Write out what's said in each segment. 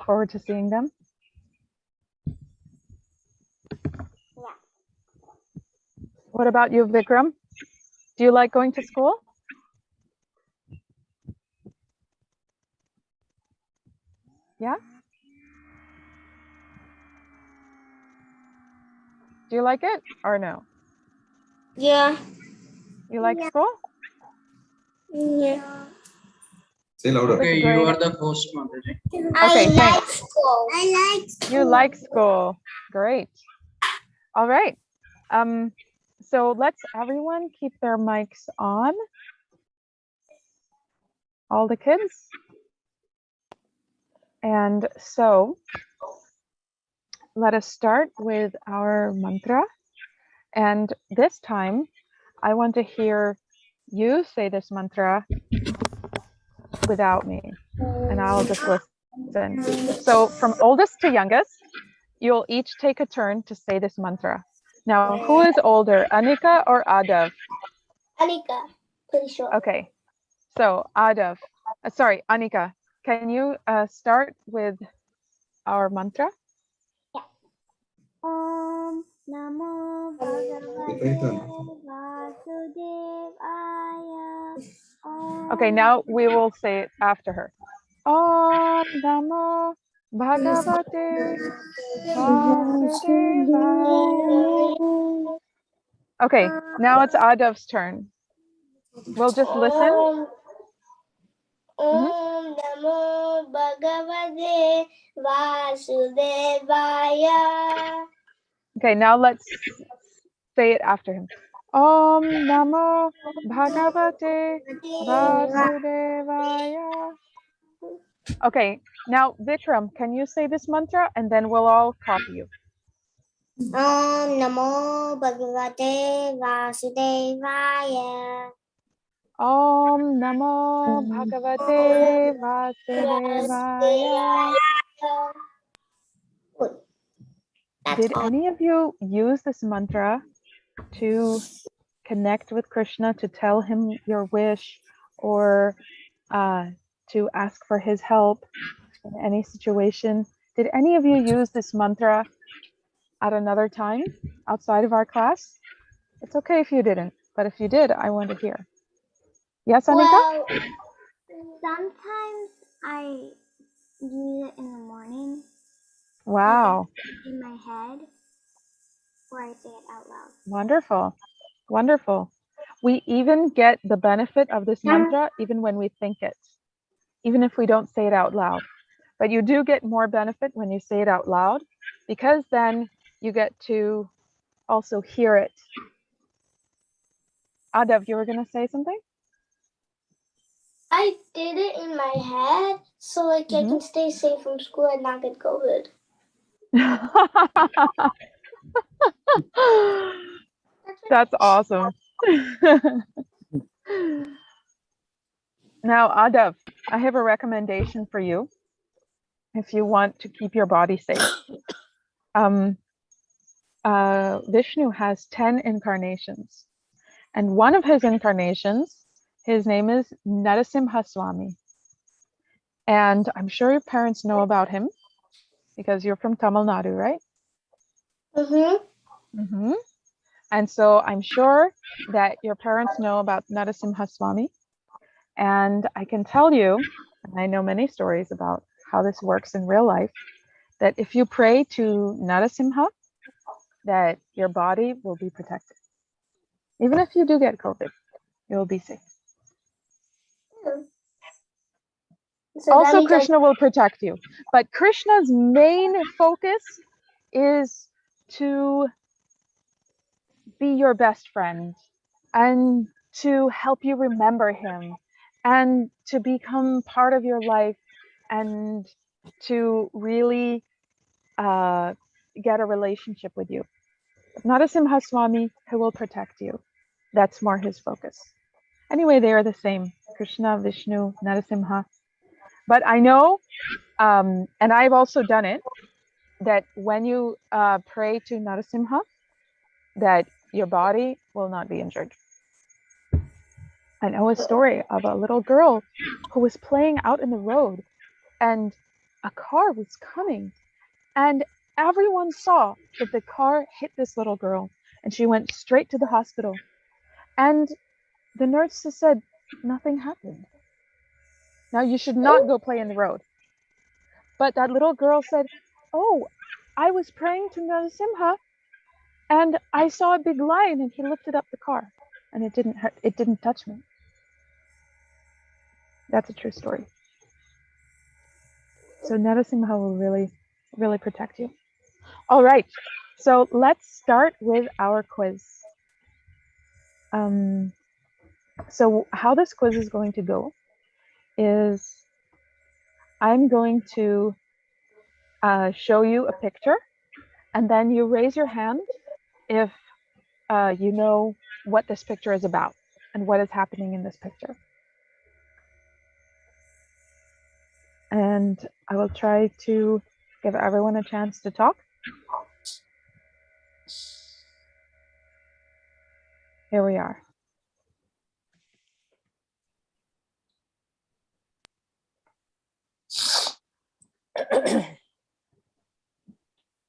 forward to seeing them? Yeah. What about you, Vikram? Do you like going to school? Yeah? Do you like it or no? Yeah. You like school? Yeah. Say louder. Which Okay, grade? you are the host, Mataji. Okay, I thanks. like school. I like school. You like school. Great. All right. So let's everyone keep their mics on. All the kids. And so let us start with our mantra. And this time I want to hear you say this mantra without me. And I'll just listen. So from oldest to youngest, you'll each take a turn to say this mantra. Now, who is older, Anika or Adav? Anika, pretty sure. Okay, so Adav, sorry, Anika, can you start with our mantra? Om Namo Bhagavate Vasudevaya. Okay, now we will say it after her. Om Namo Bhagavate Vasudevaya. Okay, now it's Adav's turn. We'll just listen. Om Namo Bhagavate Vasudevaya. Okay, now let's say it after him. Om Namo Bhagavate Vasudevaya. Okay, now Vikram, can you say this mantra and then we'll all copy you. Om Namo Bhagavate Vasudevaya. Om Namo Bhagavate Vasudevaya. Did any of you use this mantra to connect with Krishna, to tell him your wish, or to ask for his help in any situation? Did any of you use this mantra at another time outside of our class? It's okay if you didn't, but if you did, I want to hear. Yes, Anika? Well, sometimes I use it in the morning. Wow. In my head, or I say it out loud. Wonderful. Wonderful. We even get the benefit of this mantra even when we think it, even if we don't say it out loud. But you do get more benefit when you say it out loud, because then you get to also hear it. Adav, you were going to say something? I did it in my head so I can stay safe from school and not get COVID. That's awesome. Now, Adav, I have a recommendation for you if you want to keep your body safe. Vishnu has 10 incarnations, and one of his incarnations, his name is Narasimha Swami. And I'm sure your parents know about him because you're from Tamil Nadu, right? And so I'm sure that your parents know about Narasimha Swami. And I can tell you, and I know many stories about how this works in real life, that if you pray to Narasimha, that your body will be protected. Even if you do get COVID, you will be safe. So also, Krishna will protect you. But Krishna's main focus is to be your best friend and to help you remember him and to become part of your life and to really get a relationship with you. Narasimha Swami, who will protect you. That's more his focus. Anyway, they are the same. Krishna, Vishnu, Narasimha. But I know, and I've also done it, that when you pray to Narasimha, that your body will not be injured. I know a story of a little girl who was playing out in the road, and a car was coming, and everyone saw that the car hit this little girl, and she went straight to the hospital. And the nurses said, nothing happened. Now you should not go play in the road. But that little girl said, oh, I was praying to Narasimha, and I saw a big lion, and he lifted up the car, and it didn't hurt. It didn't touch me. That's a true story. So Narasimha will really, really protect you. All right. So let's start with our quiz. So how this quiz is going to go is I'm going to show you a picture, and then you raise your hand if you know what this picture is about and what is happening in this picture. And I will try to give everyone a chance to talk. Here we are.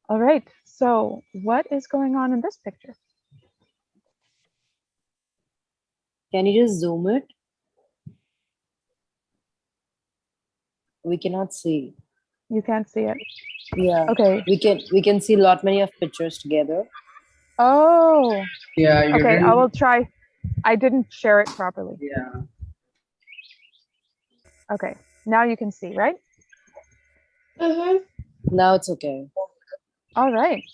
All right, so what is going on in this picture? Can you just zoom it? We cannot see. You can't see it. Yeah. Okay. We can see many of pictures together. Oh. Yeah, you Okay, didn't. I will try. I didn't share it properly. Yeah. Okay, now you can see, right? Now it's okay. All right.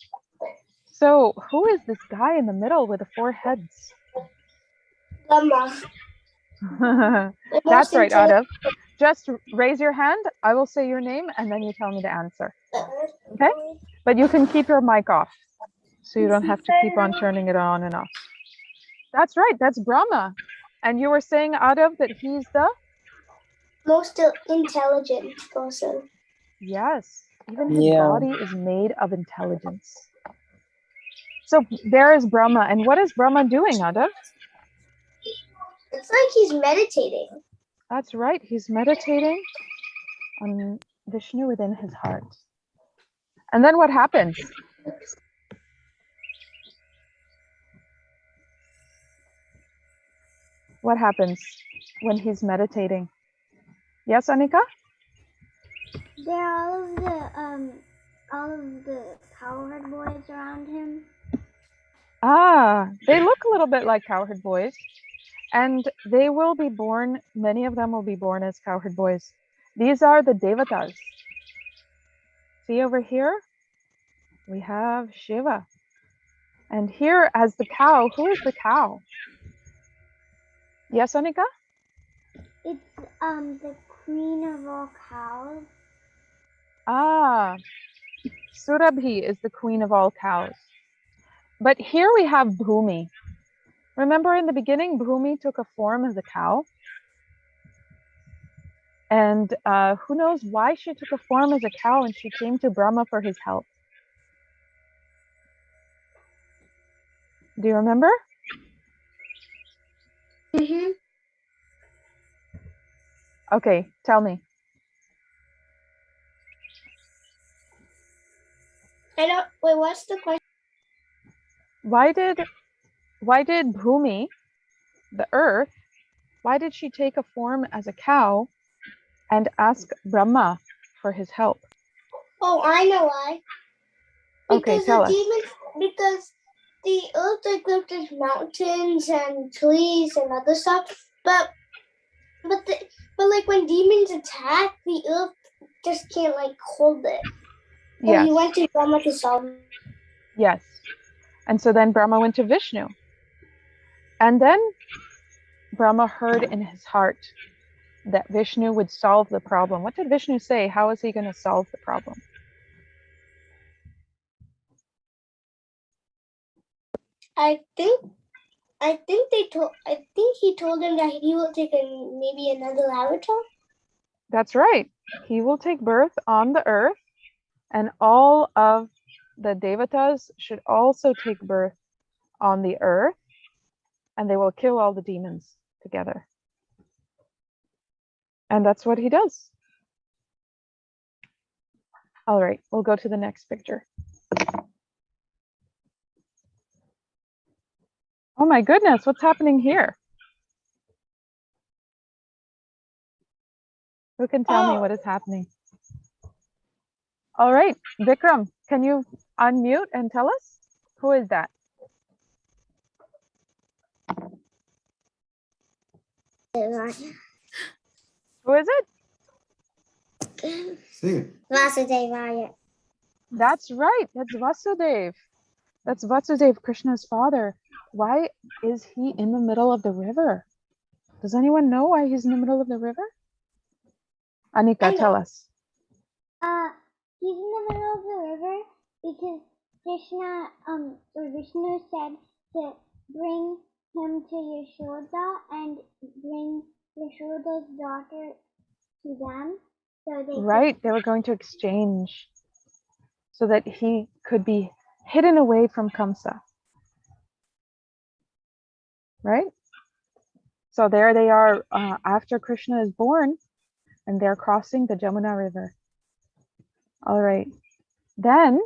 So who is this guy in the middle with the 4 heads? Grandma. That's right, Adav. Just raise your hand. I will say your name, and then you tell me the answer. Okay? But you can keep your mic off, so you don't have to keep on turning it on and off. That's right. That's Brahma. And you were saying, Adav, that he's the? Most intelligent person. Yes. Even his body is made of intelligence. So there is Brahma. And what is Brahma doing, Adav? It's like he's meditating. That's right. He's meditating on Vishnu within his heart. And then what happens? What happens when he's meditating? Yes, Anika? There are all of the cowherd boys around him. Ah, they look a little bit like cowherd boys. And they will be born, many of them will be born as cowherd boys. These are the devatas. See over here? We have Shiva. And here as the cow, who is the cow? Yes, Anika? It's the queen of all cows. Ah, Surabhi is the queen of all cows. But here we have Bhumi. Remember in the beginning, Bhumi took a form as a cow? And who knows why she took a form as a cow and she came to Brahma for his help? Do you remember? Okay, tell me. I don't. Wait, what's the question? Why did Bhumi, the earth, why did she take a form as a cow and ask Brahma for his help? Oh, I know why. Okay, Because tell the us. demons. Because the earth like lived in mountains and trees and other stuff, but like when demons attack, the earth just can't like hold it. So Yes. he went to Brahma to solve it. Yes. And so then Brahma went to Vishnu. And then Brahma heard in his heart that Vishnu would solve the problem. What did Vishnu say? How is he going to solve the problem? I think he told him that he will take maybe another avatar. That's right. He will take birth on the earth, and all of the devatas should also take birth on the earth, and they will kill all the demons together. And that's what he does. All right, we'll go to the next picture. Oh my goodness, what's happening here? Who can tell me what is happening? All right, Vikram, can you unmute and tell us? Who is that? Who is it? Say it. Vasudevaya. That's right, that's Vasudev. That's Vasudev, Krishna's father. Why is he in the middle of the river? Does anyone know why he's in the middle of the river? Anika, tell us. He's in the middle of the river because Krishna, or Vishnu said to bring him to Yashoda and bring Yashoda's daughter to them. So they Right, they were going to exchange so that he could be hidden away from Kamsa. Right? So there they are after Krishna is born, and they're crossing the Jamuna River. All right. Then,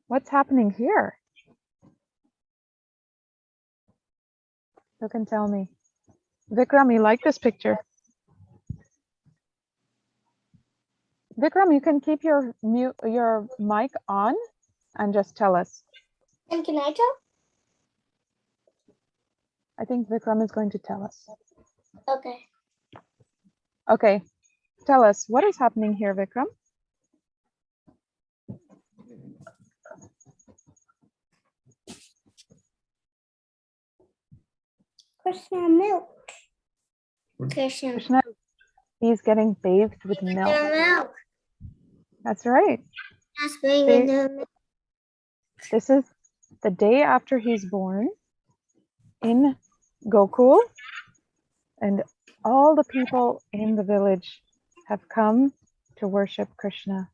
what's happening here? Who can tell me? Vikram, you like this picture? Vikram, you can keep your mic on and just tell us. And can I tell? I think Vikram is going to tell us. Okay. Okay, tell us, what is happening here, Vikram? Krishna milk. Krishna Krishna, he's getting bathed with milk. milk. That's right. That's bringing the milk. This is the day after he's born in Gokul, and all the people in the village have come to worship Krishna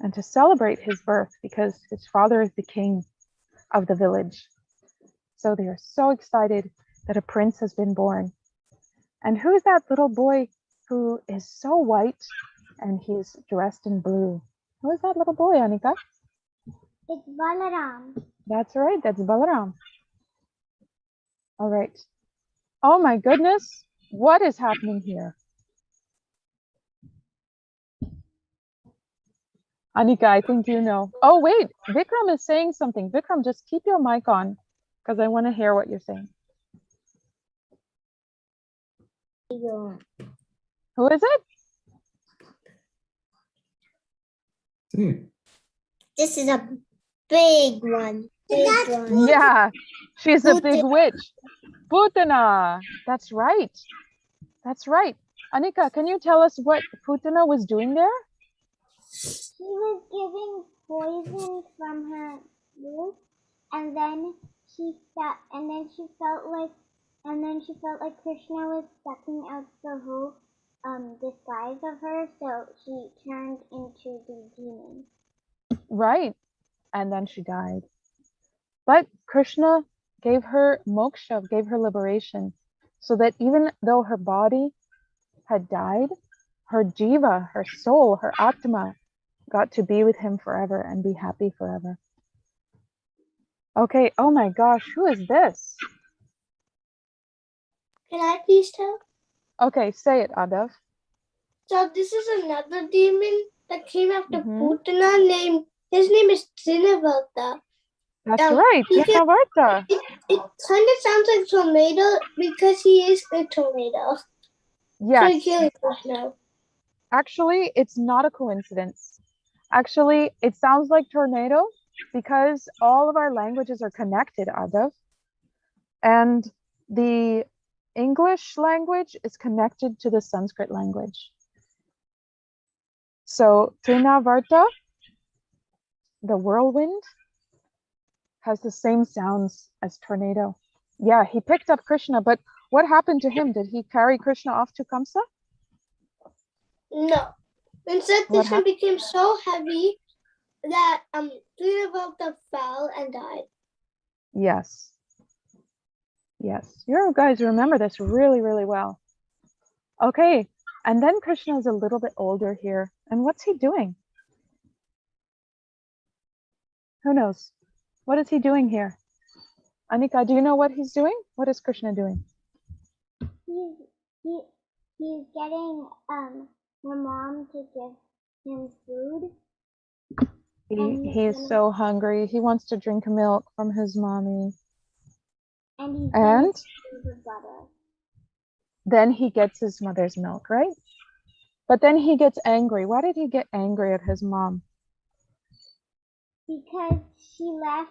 and to celebrate his birth because his father is the king of the village. So they are so excited that a prince has been born. And who is that little boy who is so white and he's dressed in blue? Who is that little boy, Anika? It's Balaram. That's right, that's Balaram. All right. Oh my goodness, what is happening here? Anika, I think you know. Oh wait, Vikram is saying something. Vikram, just keep your mic on because I want to hear what you're saying. Who is it? Say it. This is a big one. Big one. Yeah, she's a big witch. Putana. That's right. That's right. Anika, can you tell us what Putana was doing there? She was giving poison from her mouth, and then she felt like Krishna was sucking out the whole disguise of her, so she turned into the demon. Right. And then she died. But Krishna gave her moksha, gave her liberation, so that even though her body had died, her jiva, her soul, her atma, got to be with him forever and be happy forever. Okay, oh my gosh, who is this? Can I please tell? Okay, say it, Adav. So this is another demon that came after Mhm. Putana. His name is Trinavarta. That's right, he can- Trinavarta. It kind of sounds like tornado because he is a tornado. So Yes, he kills Krishna. actually, it's not a coincidence. Actually, it sounds like tornado because all of our languages are connected, Adav. And the English language is connected to the Sanskrit language. So Trinavarta, the whirlwind, has the same sounds as tornado. Yeah, he picked up Krishna, but what happened to him? Did he carry Krishna off to Kamsa? No. Instead, What Krishna became so heavy that Trinavarta fell and died. Yes. Yes, you guys remember this really, really well. Okay, and then Krishna is a little bit older here. And what's he doing? Who knows? What is he doing here? Anika, do you know what he's doing? What is Krishna doing? He's getting her mom to give him food. He's so hungry. He wants to drink milk from his mommy. And he's And the butter. then he gets his mother's milk, right? But then he gets angry. Why did he get angry at his mom? Because she left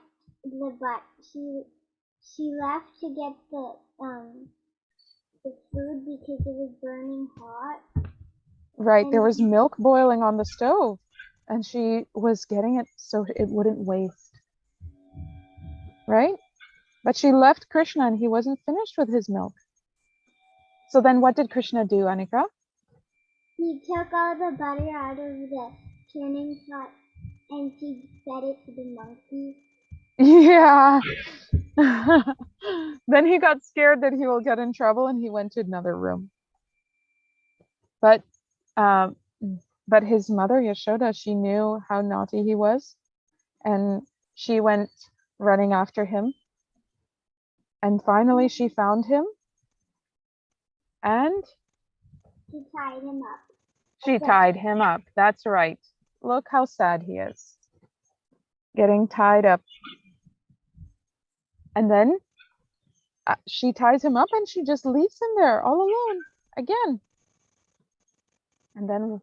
she left to get the food because it was burning hot. Right, And there was milk boiling on the stove, and she was getting it so it wouldn't waste. Right? But she left Krishna and he wasn't finished with his milk. So then what did Krishna do, Anika? He took all the butter out of the churning pot and he fed it to the monkey. Yeah. Then he got scared that he will get in trouble and he went to another room. But his mother, Yashoda, she knew how naughty he was, and she went running after him. And finally she found him, and She tied him up. she tied him up. That's right. Look how sad he is. Getting tied up. And then she ties him up and she just leaves him there all alone again. And then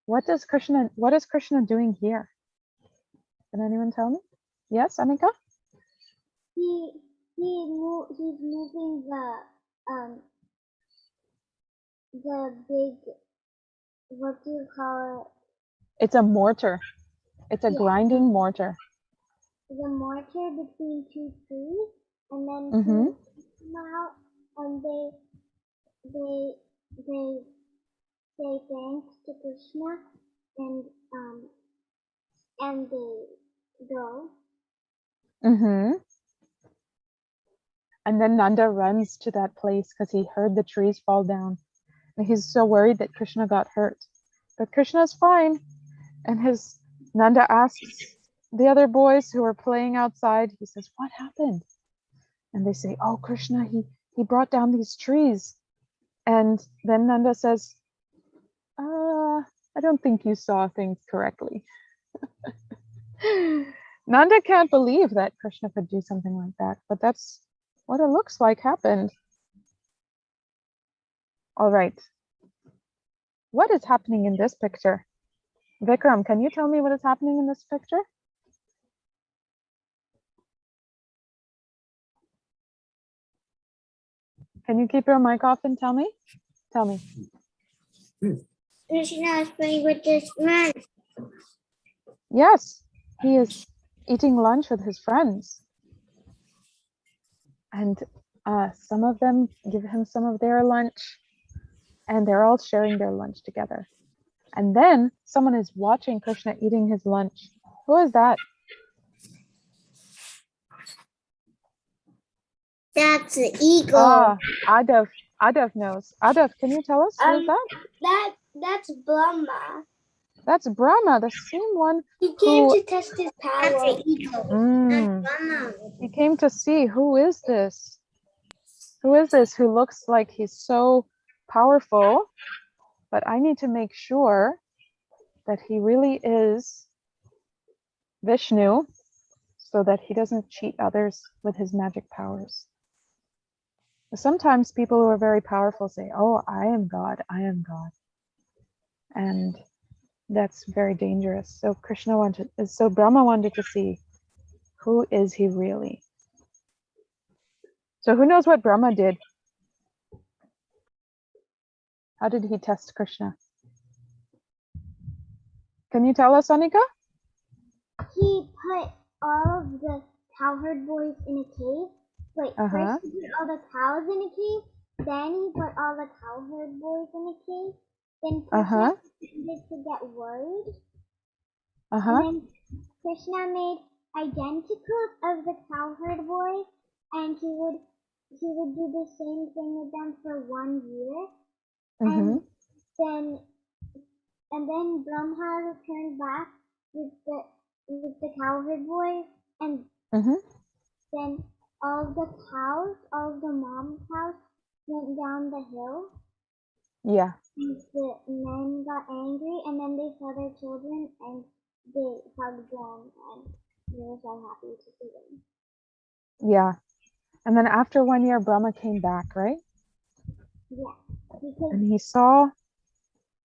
what is Krishna doing here? Can anyone tell me? Yes, Anika? He's moving the big, what do you call it? It's a mortar. It's a grinding mortar. The mortar between two trees, and then Mm-hmm. he come out, and they say thanks to Krishna, and they go. Mm-hmm. And then Nanda runs to that place because he heard the trees fall down. And he's so worried that Krishna got hurt. But Krishna's fine. And Nanda asks the other boys who are playing outside, he says, what happened? And they say, oh, Krishna, he brought down these trees. And then Nanda says, I don't think you saw things correctly. Nanda can't believe that Krishna could do something like that, but that's what it looks like happened. All right. What is happening in this picture? Vikram, can you tell me what is happening in this picture? Can you keep your mic off and tell me? Tell me. Krishna is playing with his friends. Yes, he is eating lunch with his friends. And some of them give him some of their lunch, and they're all sharing their lunch together. And then someone is watching Krishna eating his lunch. Who is that? That's the eagle. Ah, Adav knows. Adav, can you tell us who is that? That's Brahma. That's Brahma, the same one. He came to test his power. That's the eagle. Mm, That's Brahma. he came to see who is this? Who is this who looks like he's so powerful? But I need to make sure that he really is Vishnu so that he doesn't cheat others with his magic powers. Sometimes people who are very powerful say, oh, I am God, I am God. And that's very dangerous. So Brahma wanted to see, who is he really? So who knows what Brahma did? How did he test Krishna? Can you tell us, Anika? He put all of the cowherd boys in a cave. Wait, first he put all the cows in a cave, then he put all the cowherd boys in a cave, then Krishna started to get worried, and then Krishna made identicals of the cowherd boys, and he would do the same thing with them for 1 year, and then Brahma returned back with with the cowherd boys, and Mm-hmm. then all of the cows, all of the mom cows, went down the hill. Yeah. And the men got angry, and then they saw their children, and they hugged them, and they were so happy to see them. Yeah. And then after 1 year, Brahma came back, right? Yeah, because And he saw,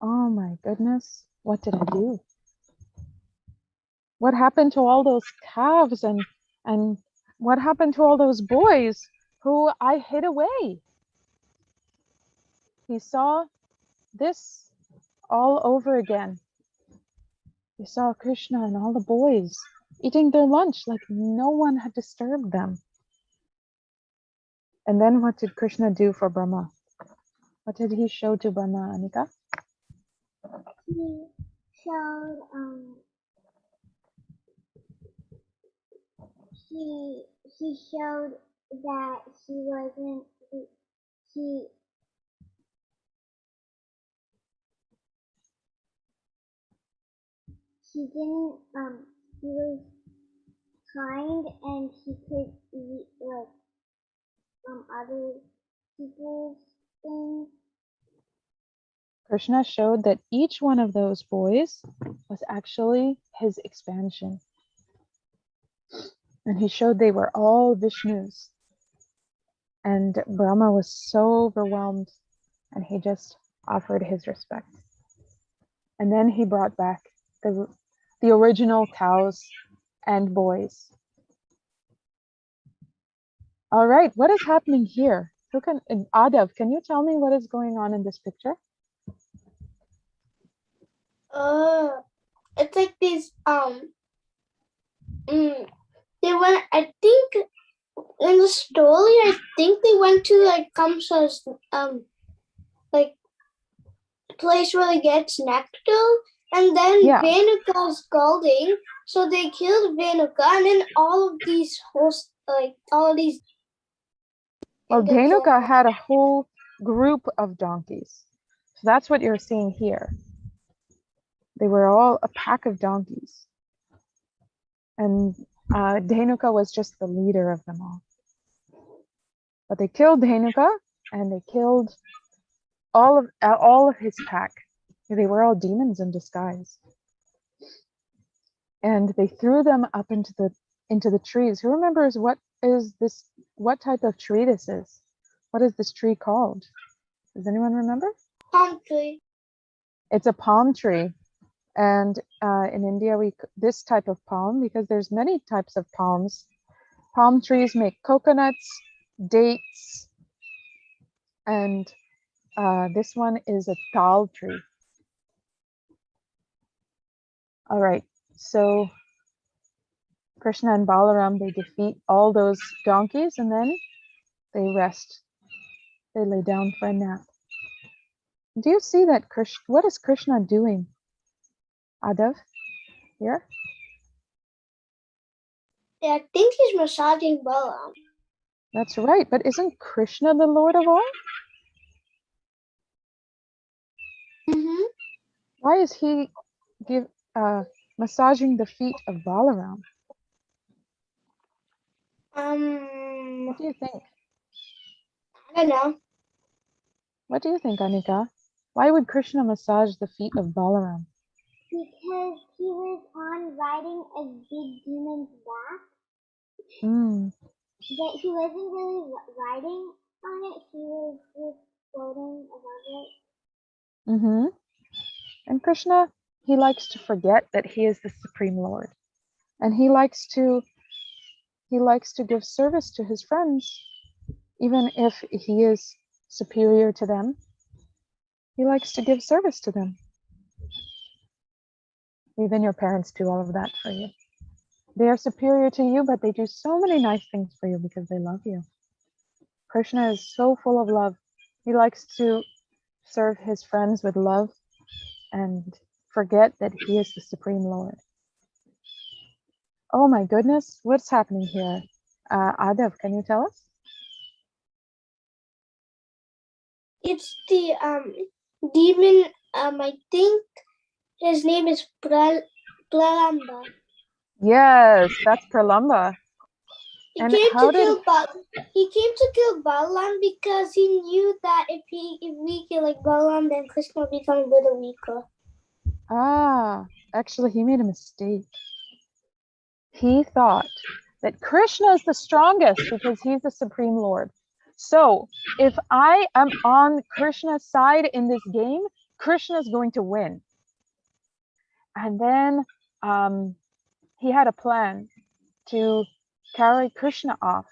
oh my goodness, what did I do? What happened to all those calves and what happened to all those boys who I hid away? He saw this all over again. He saw Krishna and all the boys eating their lunch like no one had disturbed them. And then what did Krishna do for Brahma? What did he show to Brahma, Anika? he showed he showed that he wasn't he he didn't he was kind, and he could eat like other people's things. Krishna showed that each one of those boys was actually his expansion. And he showed they were all Vishnus. And Brahma was so overwhelmed, and he just offered his respect. And then he brought back the original cows and boys. All right, what is happening here? Adav, can you tell me what is going on in this picture? It's like these they went, I think in the story, I think they went to like Kamsa's like place where they get nectar, and then Yeah. Venuka's scalding, so they killed Venuka, and then all of these hosts, like all of these. Well, Dhanuka had a whole group of donkeys. So that's what you're seeing here. They were all a pack of donkeys. And Dhanuka was just the leader of them all. But they killed Dhanuka, and they killed all of his pack. They were all demons in disguise. And they threw them up into the trees. Who remembers what type of tree this is? What is this tree called? Does anyone remember? Palm tree. It's a palm tree. And in India, this type of palm, because there's many types of palms. Palm trees make coconuts, dates, and this one is a tal tree. All right, so Krishna and Balaram, they defeat all those donkeys, and then they rest. They lay down for a nap. Do you see that what is Krishna doing? Adav, here? Yeah, I think he's massaging Balaam. That's right, but isn't Krishna the Lord of all? Mm-hmm. Why is he massaging the feet of Balaram? What do you think? I don't know. What do you think, Anika? Why would Krishna massage the feet of Balaram? Because he was on riding a big demon's back. But he wasn't really riding on it. He was just floating above it. And Krishna, he likes to forget that he is the Supreme Lord. And he likes to give service to his friends, even if he is superior to them. He likes to give service to them. Even your parents do all of that for you. They are superior to you, but they do so many nice things for you because they love you. Krishna is so full of love. He likes to serve his friends with love and forget that he is the Supreme Lord. Oh my goodness, what's happening here? Adav, can you tell us? It's the demon. I think his name is Pralamba. Yes, that's Pralamba. And how did He came to kill Balaam because he knew that if we kill like Balaam, then Krishna will become a little weaker. actually he made a mistake. He thought that Krishna is the strongest because he's the Supreme Lord. So if I am on Krishna's side in this game, Krishna is going to win. And then he had a plan to carry Krishna off.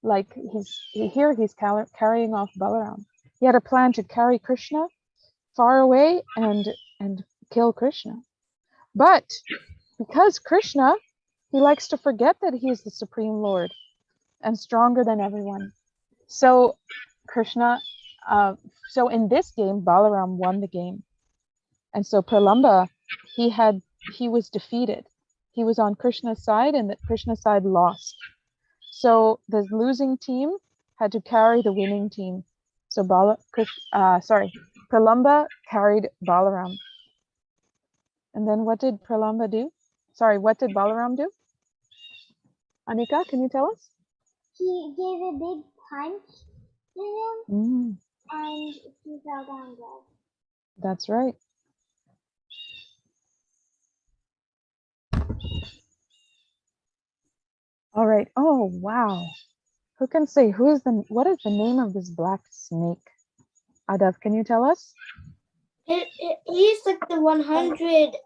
Like he's carrying off Balaram. He had a plan to carry Krishna far away and kill Krishna. But because Krishna, he likes to forget that he is the Supreme Lord and stronger than everyone. So Krishna, so in this game, Balaram won the game. And so Pralamba, he was defeated. He was on Krishna's side and the Krishna's side lost. So the losing team had to carry the winning team. So Pralamba carried Balaram. And then what did Pralamba do? Sorry, what did Balaram do? Anika, can you tell us? He gave a big punch to him and he fell down dead. That's right. All right. Oh, wow. Who can say what is the name of this black snake? Adav, can you tell us? He's like the 100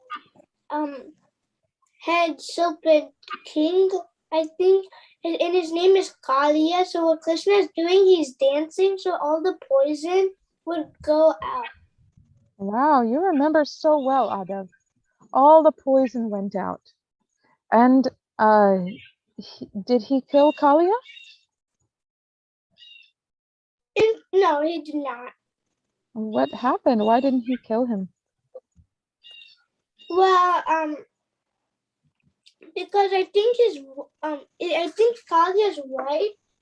head serpent king, I think. And his name is Kalia. So what Krishna is doing, he's dancing, so all the poison would go out. Wow, you remember so well, Adav. All the poison went out. And did he kill Kalia? No, he did not. What happened? Why didn't he kill him? Well, because I think Kalia's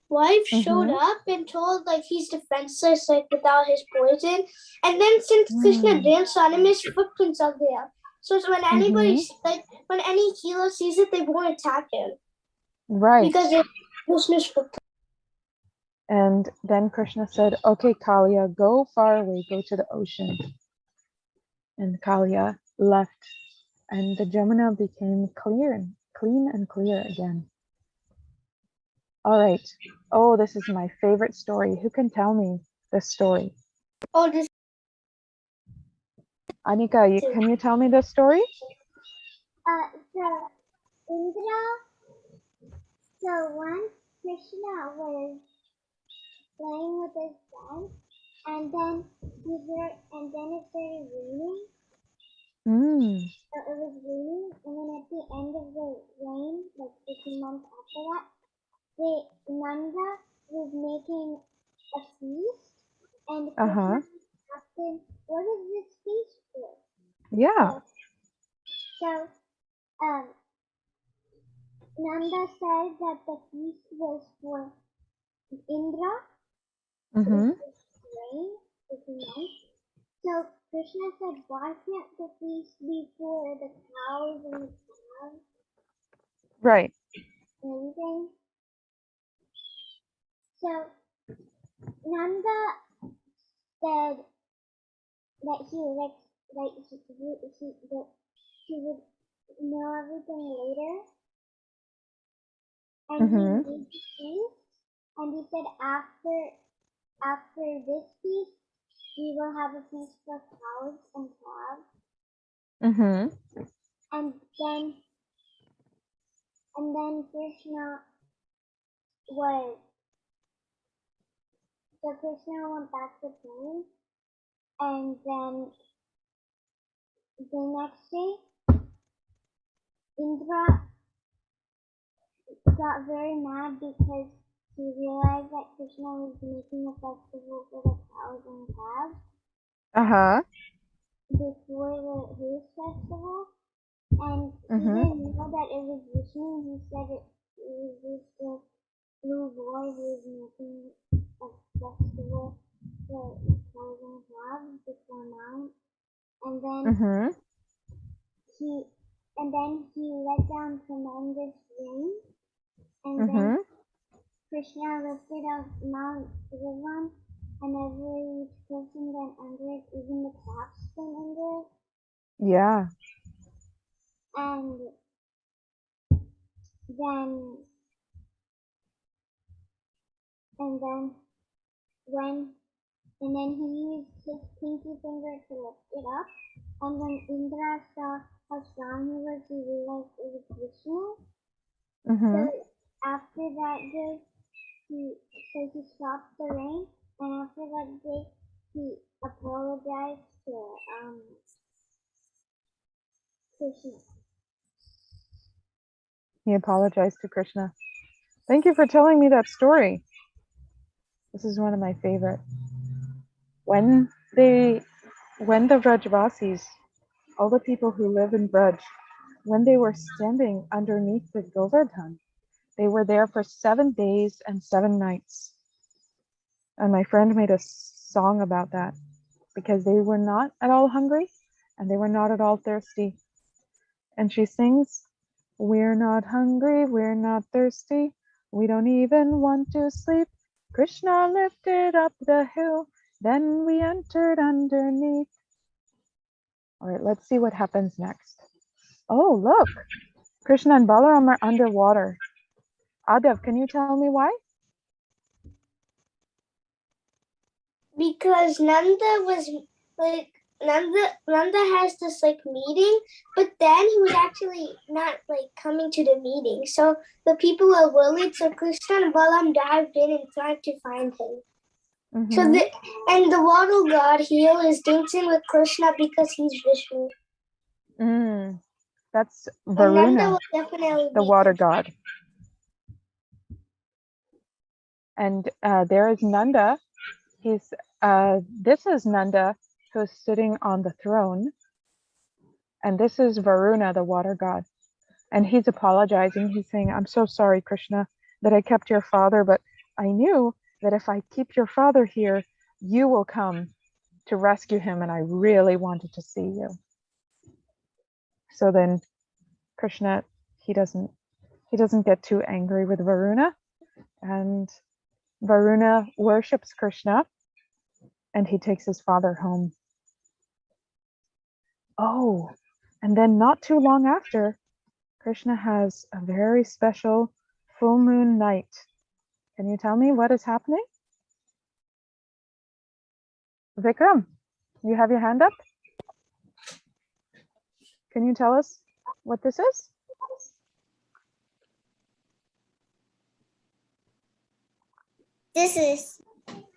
wife showed up and told like he's defenseless, like without his poison. And then since Krishna danced on him, his footprints are there. So when anybody when any healer sees it, they won't attack him. Right. Because it's Krishna's footprint. And then Krishna said, okay, Kalia, go far away, go to the ocean. And Kalia left, and the Jamuna became clean and clear again. All right. Oh, this is my favorite story. Who can tell me this story? Oh, this. Anika, can you tell me this story? So Indra, so once Krishna was playing with his son, and then it started raining. So it was raining, and then at the end of the rain, like 15 months after that, Nanda was making a feast, and Krishna asked him, "What is this feast for?" Yeah. So Nanda said that the feast was for Indra. Rain, 15 months. So Krishna said, "Why can't the feast be for the cows and the calves?" Right. And everything. So Nanda said that he would know everything later. And he made the feast, and he said after this feast, we will have a feast for cows and calves. And then Krishna went back to playing, and then the next day, Indra got very mad because he realized that Krishna was making a festival for the cows and calves before his festival, and he didn't know that it was Vishnu. He said it was just the blue boy who was making a festival for cows and calves before mine. And then and then he let down tremendous rain, and then Mm-hmm. Krishna lifted up Mount Rivan, and every person went under it, even the cats went under it. Yeah. And then he used his pinky finger to lift it up. And when Indra saw how strong he was, he realized it was Vishnu. Mm-hmm. So after that day, he stopped the rain, and after that day, he apologized to Krishna. He apologized to Krishna. Thank you for telling me that story. This is one of my favorite. When the Vrajvasis, all the people who live in Braj, when they were standing underneath the Govardhan, they were there for 7 days and 7 nights. And my friend made a song about that because they were not at all hungry and they were not at all thirsty. And she sings, "We're not hungry, we're not thirsty, we don't even want to sleep. Krishna lifted up the hill, then we entered underneath." All right, let's see what happens next. Oh, look, Krishna and Balaram are underwater. Adav, can you tell me why? Because Nanda was like Nanda has this like meeting, but then he was actually not like coming to the meeting. So the people were worried. So Krishna and Balaam dived in and tried to find him. Mm-hmm. So the water god here is dancing with Krishna because he's Vishnu. That's And Nanda Varuna, will definitely the be water god. And there is Nanda. This is Nanda, who's sitting on the throne. And this is Varuna, the water god. And he's apologizing. He's saying, "I'm so sorry, Krishna, that I kept your father, but I knew that if I keep your father here, you will come to rescue him, and I really wanted to see you." So then Krishna, he doesn't get too angry with Varuna, and Varuna worships Krishna, and he takes his father home. Oh, and then not too long after, Krishna has a very special full moon night. Can you tell me what is happening? Vikram, you have your hand up? Can you tell us what this is? This is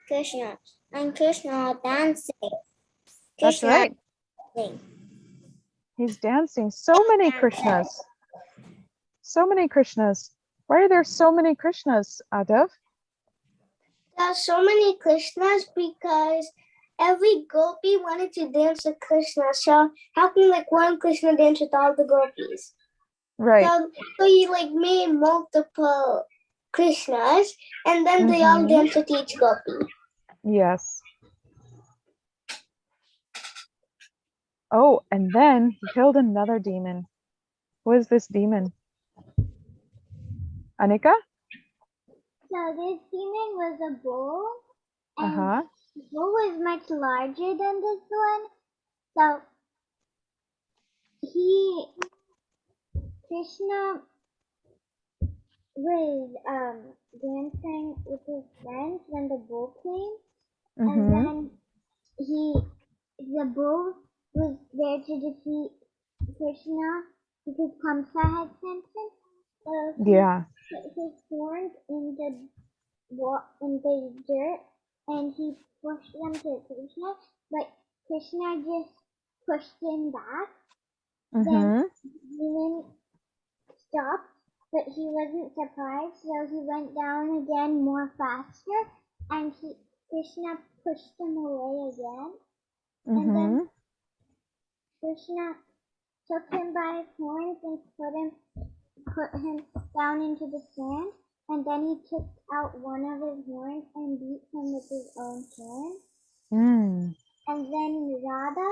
Krishna, and Krishna dancing. That's right. Dancing. He's dancing. So many Krishnas. So many Krishnas. Why are there so many Krishnas, Adav? There are so many Krishnas because every gopi wanted to dance with Krishna. So how can like one Krishna dance with all the gopis? Right. So he like made multiple Krishnas, and then they all dance with each gopi. Yes. Oh, and then he killed another demon. Who is this demon? Anika? So this demon was a bull, and Uh-huh. the bull was much larger than this one. So Krishna was dancing with his friends when the bull came, and then the bull was there to defeat Krishna because Kamsa had sent him. So he put his horns in the dirt, and he pushed them to Krishna, but Krishna just pushed him back. Then the demon stopped, but he wasn't surprised, so he went down again more faster, and Krishna pushed him away again. And then Krishna took him by his horns and put him down into the sand, and then he took out one of his horns and beat him with his own horn. And then Radha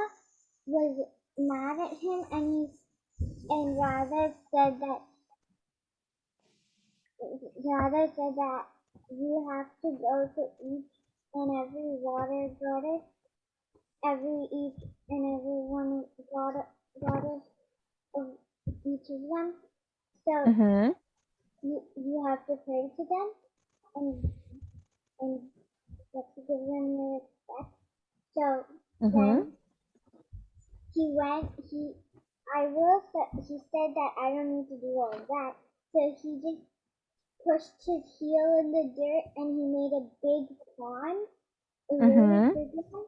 was mad at him, and Radha said that you have to go to each and every water goddess, each and every one goddess of each of them. So Mm-hmm. you have to pray to them and you have to give them your respect. So Mm-hmm. then he said that I don't need to do all of that. So he just pushed his heel in the dirt and he made a big pond, a really big one,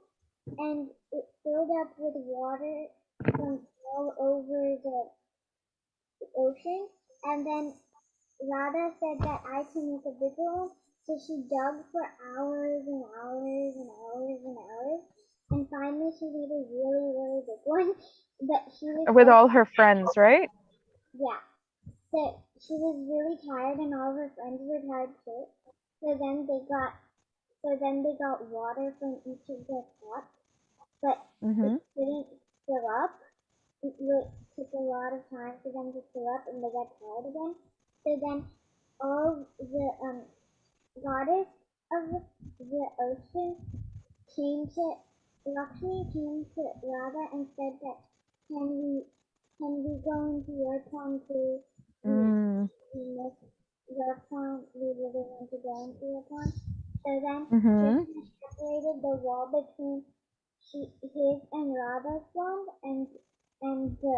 and it filled up with water from all over the ocean. And then Radha said that I can make a bigger one, so she dug for hours and hours and hours and hours, and finally she made a really, really big one. But she was With all her friends, right? yeah. So she was really tired, and all her friends were tired too. So then they got water from each of their pots, but Mm-hmm. it didn't fill up. It took a lot of time for them to fill up, and they got tired again. So then all the goddess of the ocean Lakshmi came to Radha and said that can we go into your pond too? We miss your pond. We really want to go into your pond. So then Mm-hmm. Krishna separated the wall between his and Radha's pond, and the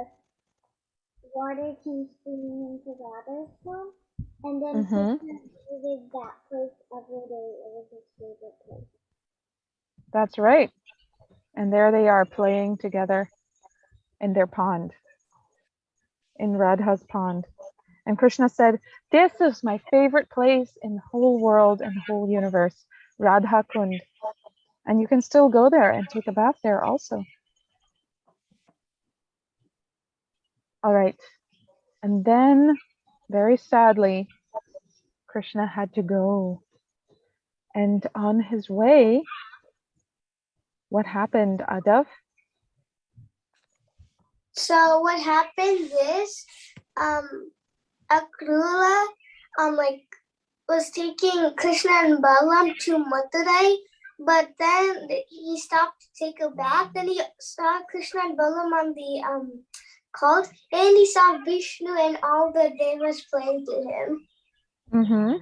water came streaming into Radha's pond. And then Mm-hmm. Krishna visited that place every day. It was his favorite place. That's right. And there they are playing together in their pond, in Radha's pond. And Krishna said, "This is my favorite place in the whole world and the whole universe, Radha Kund. And you can still go there and take a bath there also." All right. And then, very sadly, Krishna had to go. And on his way, what happened, Adav? So what happened is, Akrula, was taking Krishna and Balaam to Madurai, but then he stopped to take a bath. Then he saw Krishna and Balaam on the cult, and he saw Vishnu and all the devas playing to him. Mm-hmm.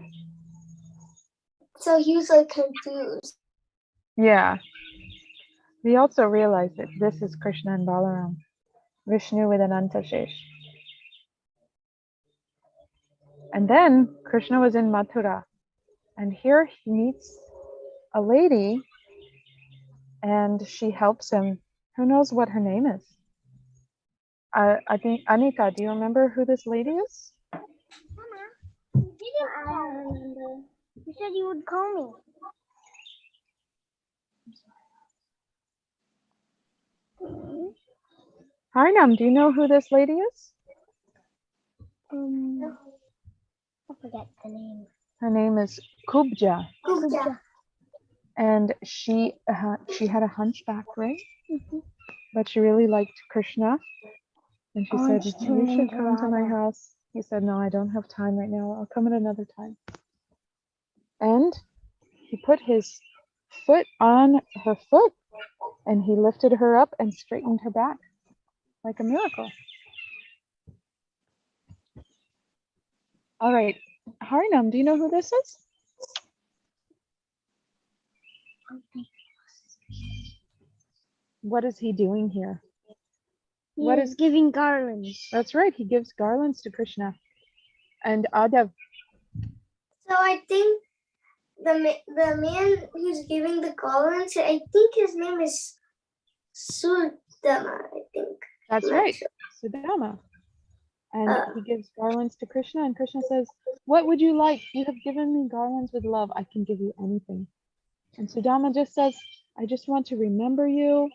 So he was like confused. Yeah. We also realized that this is Krishna and Balaram, Vishnu with Anantashesh. And then Krishna was in Mathura, and here he meets a lady, and she helps him. Who knows what her name is? I think, Anika, do you remember who this lady is? I don't remember. You said you would call me. Harnam, do you know who this lady is? I forget the name. Her name is Kubja, Kubja. and she had a hunchback, right? But she really liked Krishna, and she said, "You should come to my house." He said, "No, I don't have time right now. I'll come at another time." And he put his foot on her foot, and he lifted her up and straightened her back like a miracle. All right, Harnam, do you know who this is? What is he doing here? What is giving garlands? That's right, he gives garlands to Krishna. And Adav, So I think the man who's giving the garlands, I think his name is Sudama, I think. that's right, Sudama. And he gives garlands to Krishna, and Krishna says, "What would you like? You have given me garlands with love. I can give you anything." And Sudama just says, "I just want to remember you.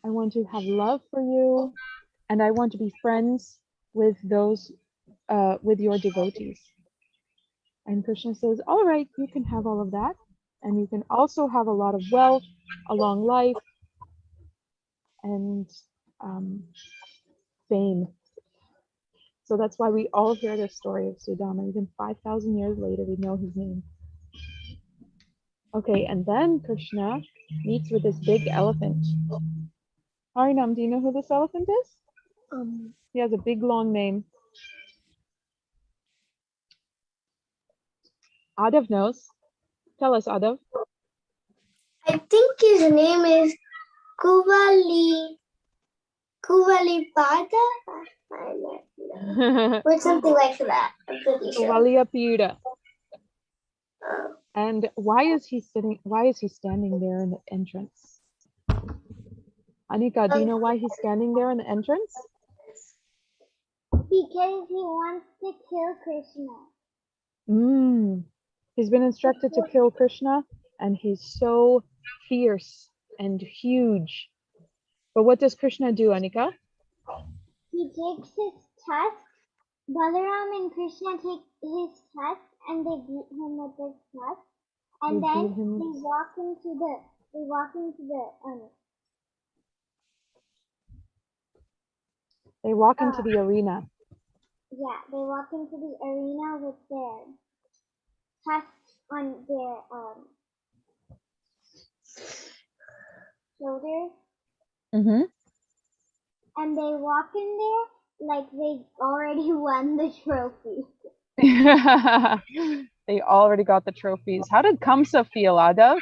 I want to have love for you, and I want to be friends with those, with your devotees." And Krishna says, "All right, you can have all of that, and you can also have a lot of wealth, a long life, and fame." So that's why we all hear the story of Sudama. Even 5,000 years later, we know his name. Okay, and then Krishna meets with this big elephant. Harinam, do you know who this elephant is? He has a big long name. Adav knows. Tell us, Adav. I think his name is Kuvalipata? I don't know. Or something like that. I'm pretty sure. Kuvaliyapida. And why is he standing there in the entrance? Anika, do you know why he's standing there in the entrance? Because he wants to kill Krishna. He's been instructed to kill Krishna, and he's so fierce and huge. But what does Krishna do, Anika? He takes his tusk. Balaram and Krishna take his tusk and they beat him with his tusk. And They then beat him. they walk into the They walk into the arena. yeah, they walk into the arena with their tusks on their shoulders. And they walk in there like they already won the trophy. They already got the trophies. How did Kamsa feel, Adav,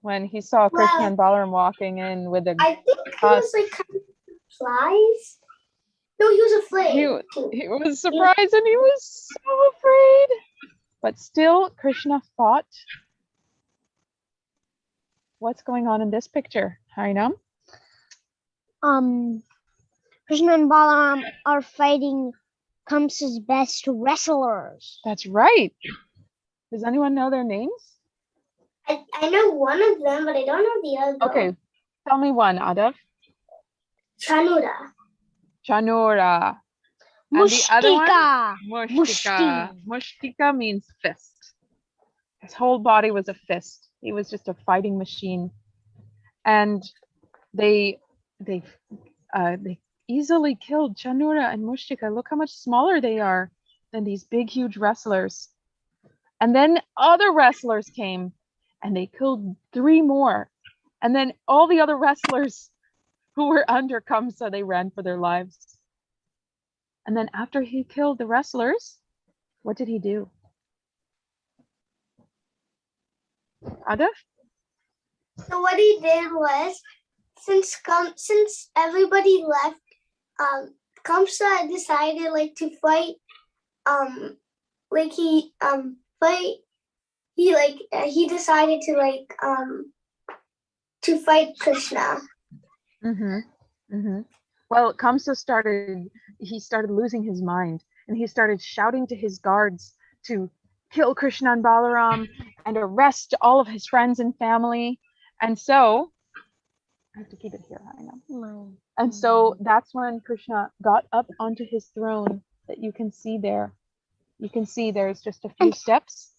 when he saw Krishna and Balaram walking in with a I think he was like kind of surprised. No, he was afraid. He was surprised and he was so afraid. But still, Krishna fought. What's going on in this picture, Harinam? Krishna and Balaram are fighting Kamsa's best wrestlers. That's right. Does anyone know their names? I know one of them, but I don't know the other. Okay, tell me one, Adav. Chanura. Chanura. And the other one? Mushtika. Mushtika means fist. His whole body was a fist. He was just a fighting machine. And they easily killed Chanura and Mushtika. Look how much smaller they are than these big, huge wrestlers. And then other wrestlers came and they killed 3 more. And then all the other wrestlers who were under Kamsa, they ran for their lives. And then after he killed the wrestlers, what did he do? Adav? So what he did was, since everybody left, Kamsa decided to fight. He decided to fight Krishna. Well, Kamsa started losing his mind, and he started shouting to his guards to kill Krishna and Balaram and arrest all of his friends and family. And so, I have to keep it here, I know. And so that's when Krishna got up onto his throne that you can see there. You can see there's just a few steps.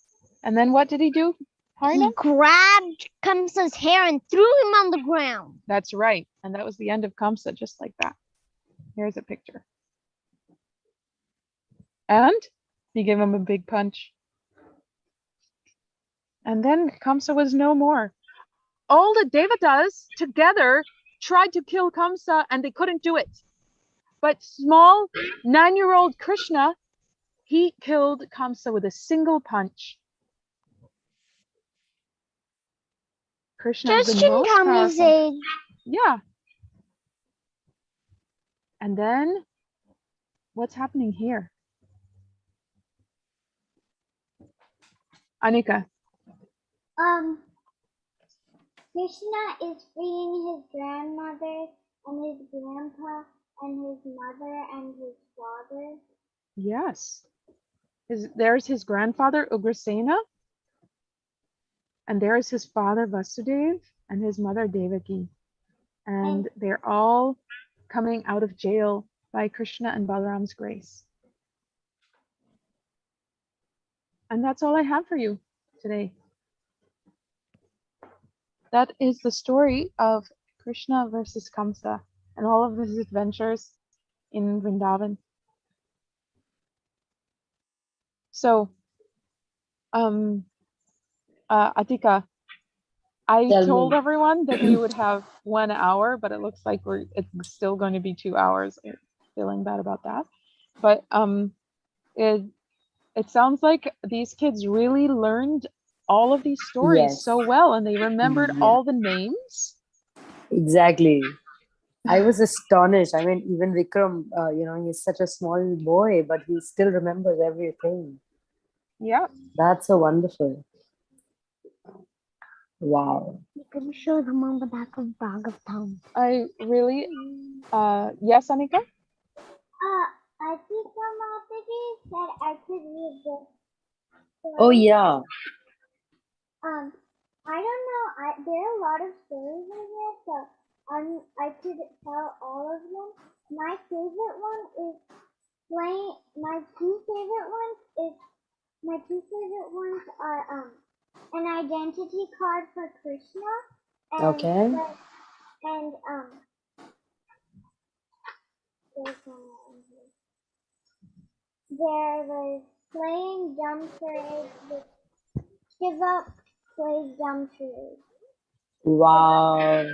And then what did he do? He grabbed Kamsa's hair and threw him on the ground. That's right. And that was the end of Kamsa, just like that. Here's a picture. And he gave him a big punch. And then Kamsa was no more. All the Devatas together tried to kill Kamsa and they couldn't do it. But small 9-year-old Krishna, he killed Kamsa with a single punch. Krishna is the most powerful. Yeah. And then what's happening here? Anika. Krishna is freeing his grandmother and his grandpa and his mother and his father. Yes. There's his grandfather, Ugrasena. And there is his father, Vasudeva, and his mother, Devaki. And they're all coming out of jail by Krishna and Balaram's grace. And that's all I have for you today. That is the story of Krishna versus Kamsa and all of his adventures in Vrindavan. So, Atika, I Tell told me. everyone that we would have 1 hour, but it looks like it's still going to be 2 hours. I'm feeling bad about that. But it sounds like these kids really learned all of these stories Yes. so well, and they remembered Yeah. all the names. Exactly. I was astonished. I mean, even Vikram, he's such a small boy, but he still remembers everything. Yeah. That's so wonderful. Wow. You can show them on the back of Bhagavatam. I really, yes, Anika? I think Mataji said I could read this story. Oh, yeah. I don't know. There are a lot of stories in here, so I could tell all of them. My favorite one is playing. My two favorite ones are an identity card for Krishna and Okay. and there's one more in here. There was playing dumb charades with Shiva plays dumb charades. Wow.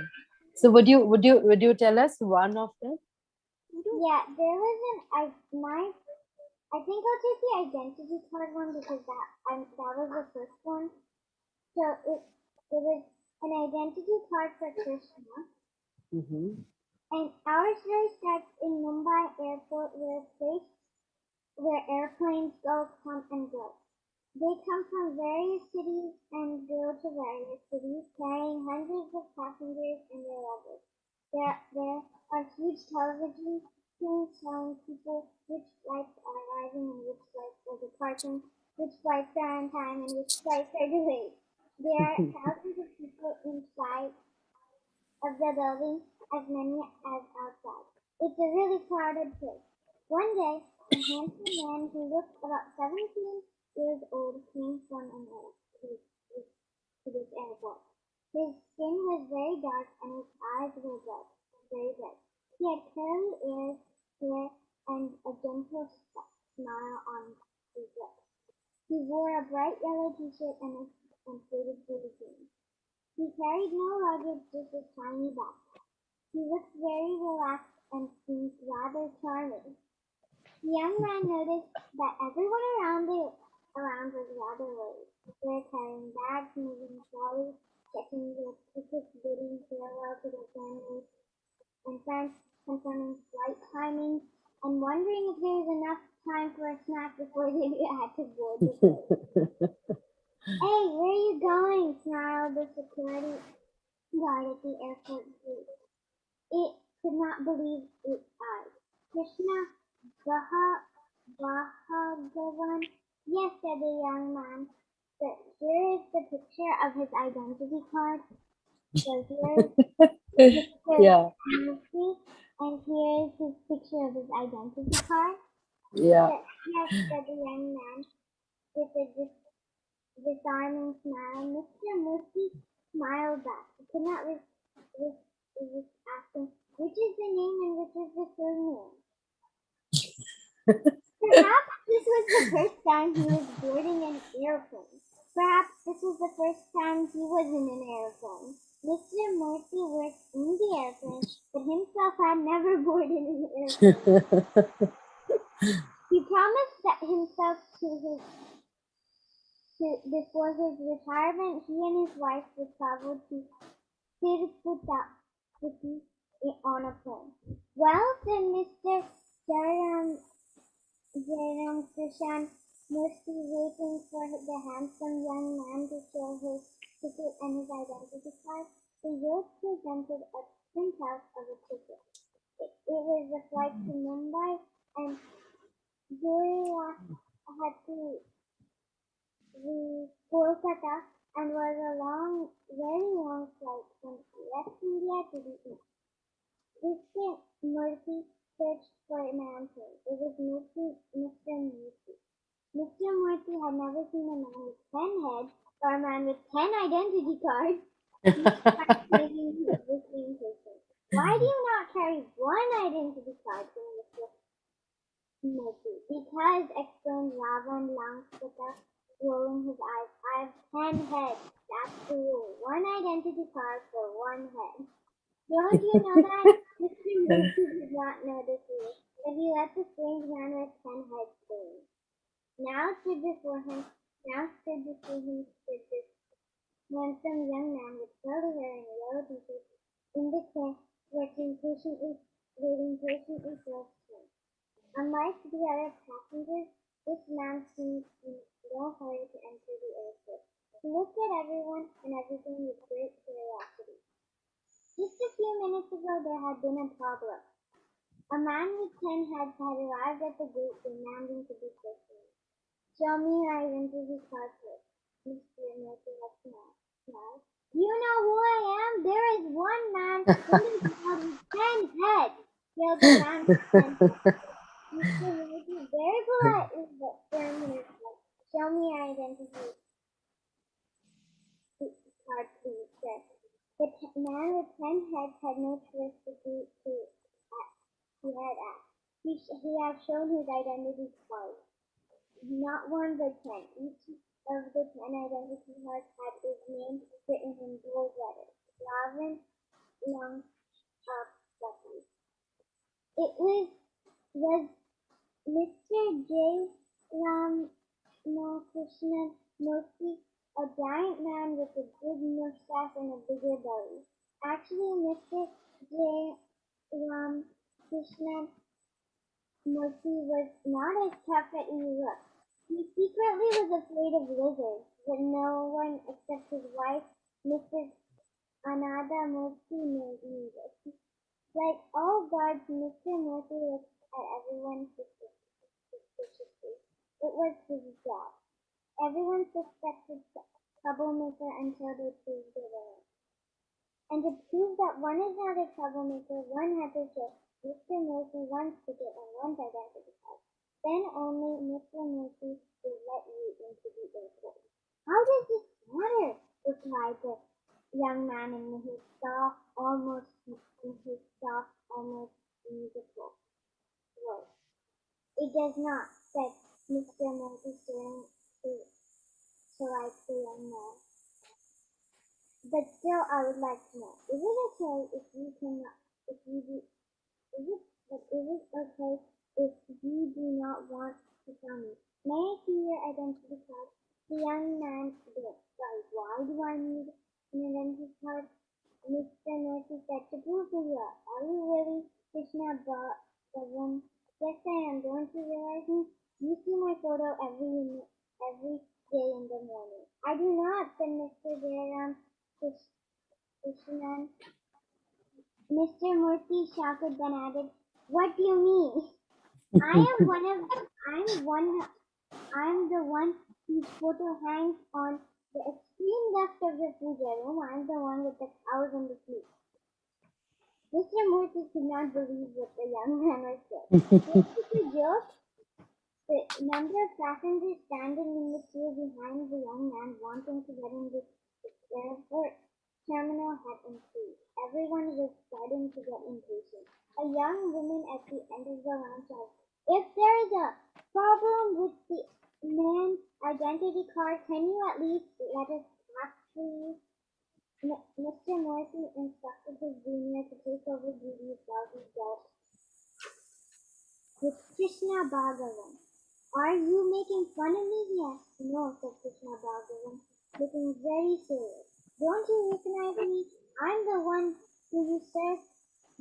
So would you tell us one of them? Yeah, there was I think I'll take the identity card one because that was the first one. So it was an identity card for Krishna. Mm-hmm. And our story starts in Mumbai airport where airplanes go, come and go. They come from various cities and go to various cities, carrying hundreds of passengers and their luggage. There are huge television screens showing people which flights are arriving and which flights are departing, which flights are on time and which flights are delayed. There are thousands of people inside of the building, as many as outside. It's a really crowded place. One day, a handsome man who looked about 17 years old came from to this airport. His skin was very dark and his eyes were red, very red. He had curly hair and a gentle smile on his lips. He wore a bright yellow t-shirt and faded blue jeans. He carried no luggage, just a tiny backpack. He looked very relaxed and seemed rather charming. The young man noticed that everyone around was rather worried. They were carrying bags, moving trolleys, checking their tickets, bidding farewell to their families and friends, confirming flight timing, and wondering if there was enough time for a snack before they had to board the plane. Hey, where are you going? Snarled the security guard at the airport gate. It could not believe its eyes. Krishna Bhagavan? Yes, said the young man. But here is the picture of his identity card. So here's Mr. Yeah. Murphy, and here is his picture of his identity card. Yeah. Yes, said the young man with a disarming smile. Mr. Murphy smiled back. He could not resist asking, which is the name and which is the surname? Perhaps this was the first time he was boarding an airplane. Perhaps this was the first time he was in an airplane. Mr. Murphy worked in the airplane, but himself had never boarded an airplane. He promised that himself before his retirement, he and his wife would travel to Tirupati on a plane. Well, said Mr. Jairam Krishan Murthy, waiting for the handsome young man to show his ticket and his identity card. The youth presented a printout of a ticket. It was a flight to Mumbai, and Julia had to Kolkata, and was a very long flight from West India to the East. Mr. Murphy searched for an answer. It was Mr. Murphy. Mr. Murphy had never seen a man with 10 heads or a man with 10 identity cards. He started thinking he was the same person. Why do you not carry one identity card? Murphy. Because, explained Ravan Langsita, rolling his eyes, I have 10 heads. That's the rule. One identity card for one head. Don't you know that? Mr. Murphy did not know this rule, but he let the strange man with 10 heads stay. Now stood before him stood this handsome young man with curly hair and a yellow t-shirt in the chair, waiting patiently for his turn. Unlike the other passengers, this man seemed in no hurry to enter the airport. He looked at everyone and everything with great curiosity. Just a few minutes ago there had been a problem. A man with 10 heads had arrived at the gate demanding to be questioned. Show me your identity card first, Mr. Murphy had smiled. You know who I am? There is one man in the crowd with 10 heads, yelled the man with 10 heads. Mr. Murphy very politely but firmly said, show me your identity card, please, sir. The man with 10 heads had no choice but to he had asked. He had shown his identity card. Not one but 10. Each of the 10 identity cards had his name written in bold letters. Lavin Long Buckley. It was Mr. J. Krishna Murthy, a giant man with a big mustache and a bigger belly. Actually, Mr. J. Krishna Murthy was not as tough as he looked. He secretly was afraid of lizards, but no one except his wife, Mrs. Anada Murthy, knew this. Like all guards, Mr. Murthy looked at everyone suspiciously. It was his job. Everyone suspected troublemaker until they proved they were. And to prove that one is not a troublemaker, one had to show Mr. Murphy one's ticket and one's identity card. Then only Mr. Murphy will let you into the airport. How does this matter? Replied the young man in his soft, almost musical voice. It does not, said Mr. Murphy, staring like the young man. But still, I would like to know, is it okay if you do not want to tell me? May I see your identity card? The young man did. Sorry, why do I need an identity card? Mr. Murphy said, to prove who you are. Are you really Krishna Balaam? Yes, I am. Don't you realize me? You see my photo every day in the morning. I do not, said Mr. Jairam Krishnan. Mr. Murthy shouted, then added, what do you mean? I'm the one whose photo hangs on the extreme left of the puja room. I'm the one with the cows and the sheep. Mr. Murthy could not believe what the young man was saying. Is this a joke? The number of passengers standing in the queue behind the young man wanting to get in the airport terminal had increased. Everyone was starting to get impatient. A young woman at the end of the line said, if there is a problem with the man's identity card, can you at least let us pass, please? Mr. Murphy instructed his junior to take over duties while he dealt with Krishna Bhagavan. Are you making fun of me? Yes. No, said Krishna Bhagavan, looking very serious. Don't you recognize me? I'm the one who you serve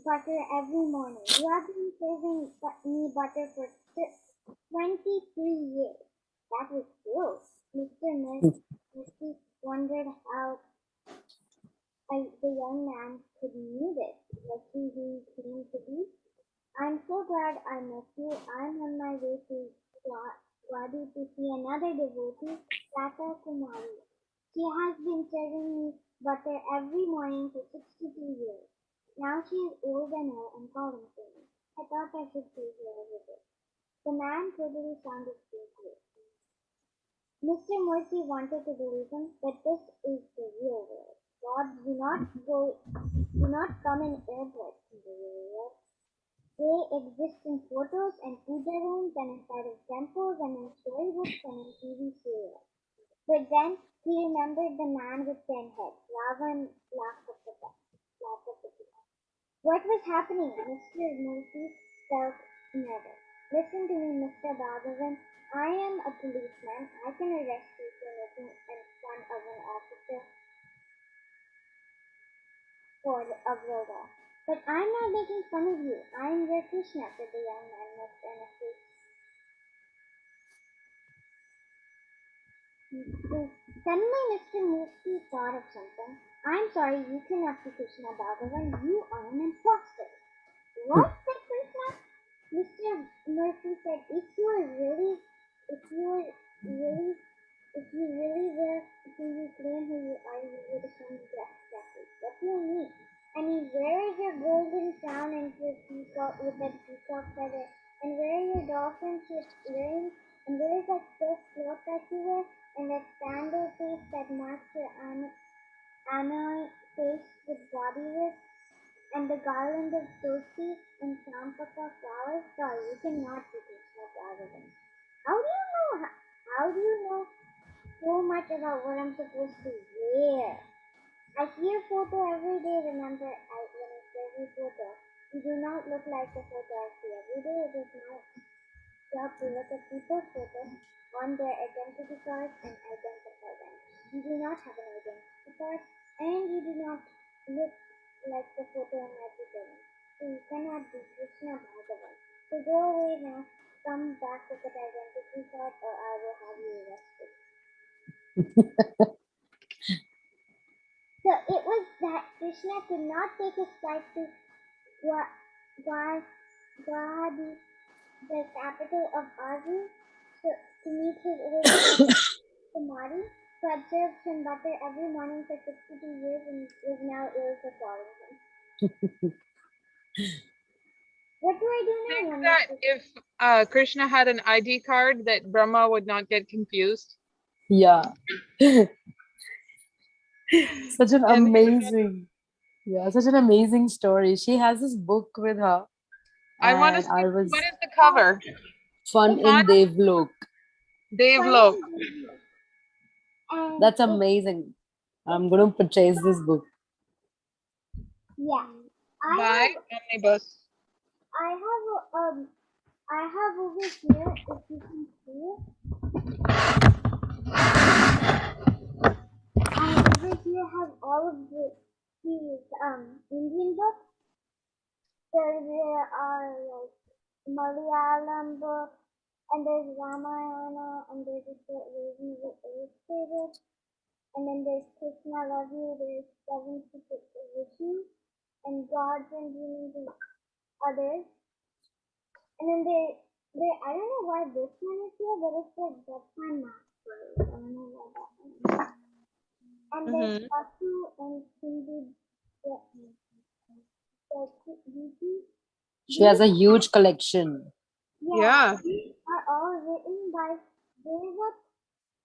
butter every morning. You have been serving me butter for 23 years. That was true. Mr. Murphy wondered how the young man could know this. Was he who he claimed to be? I'm so glad I met you. I'm on my way to Wadi to see another devotee, Tata Kumari. She has been serving me butter every morning for 62 years. Now she is old and ill and calling for me. I thought I should pay her a visit. The man totally sounded serious. Mr. Murphy wanted to believe him, but this is the real world. Gods do not come in airports in the real world. They exist in photos and puja rooms and inside of temples and in storybooks and in TV serials. But then he remembered the man with 10 heads. Ravan laughed at the time. What was happening? Mr. Murphy felt nervous. Listen to me, Mr. Bhagavan. I am a policeman. I can arrest you for making fun of an officer or of the law. But I'm not making fun of you. I'm your Krishna, said the young man most earnestly. Suddenly, Mr. Murphy thought of something. I'm sorry, you cannot be Krishna Bhagavan. You are an impostor. What? Said Krishna. Mr. Murphy said, if you really were who you claim who you are, you would become just Jeffrey. What do you mean? I mean, where is your golden crown and your peacock with that peacock feather? And where are your dolphin shaped earrings? And where is that silk cloth that you wear? And that sandal face that marks your annoy face with body width? And the garland of tulsi and champaka flowers? Sorry, you cannot be Krishna Bhagavan. How do you know? How do you know so much about what I'm supposed to wear? I see your photo every day. Remember, when I share your photo, you do not look like the photo I see every day. It is my job to look at people's photos on their identity cards and identify them. You do not have an identity card, and you do not look like the photo in my picture. So you cannot be Krishna Bhagavan. So go away now. Come back with that identity card, or I will have you arrested. So it was that Krishna could not take his flight to Guwahati, the capital of Azu, to meet his old friend Kumari, who had served him butter every morning for 62 years and was now ill for falling him. What do I do now? Think that if Krishna had an ID card, that Brahma would not get confused. Yeah. Such an And amazing, yeah, such an amazing story. She has this book with her, I want to and see I what was is the cover. fun in Devlok. Devlok. That's amazing. I'm going to purchase this book. Yeah. By Omnibus. I have over here, if you can see, I over here have all of these Indian books. There are like Malayalam books, and there's Ramayana, and there's a version of it illustrated, and then there's Krishna Love You, there's Seven Secrets of Vishnu, and Gods and Demons and others. And then I don't know why this one is here, but it's like that's my math story. I don't know why that one is. And there's Patu and Cindy. She has a huge collection. Yeah. These are all written by David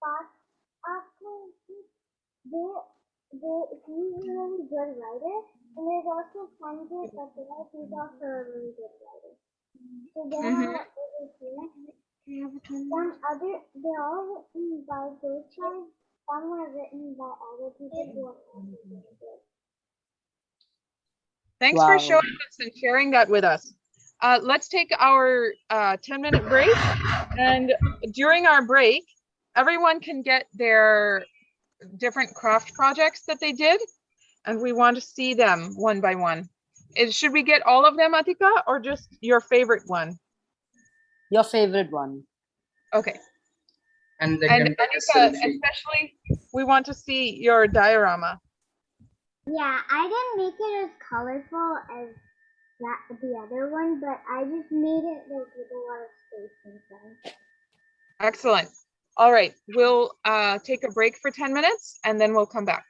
Pascal. He's a really good writer, and there's also Sanjay Patel, who's also a really good writer. So they're all over here. They're all written by those guys. Some are written by other people who are also really good. Thanks for showing us and sharing that with us. Let's take our 10-minute break. And during our break, everyone can get their different craft projects that they did. And we want to see them one by one. Should we get all of them, Atika, or just your favorite one? Your favorite one. Okay. And they And can take a Anika, selfie. especially, we want to see your diorama. Yeah, I didn't make it as colorful as the other one, but I just made it like with a lot of space inside. Excellent. All right, we'll take a break for 10 minutes and then we'll come back.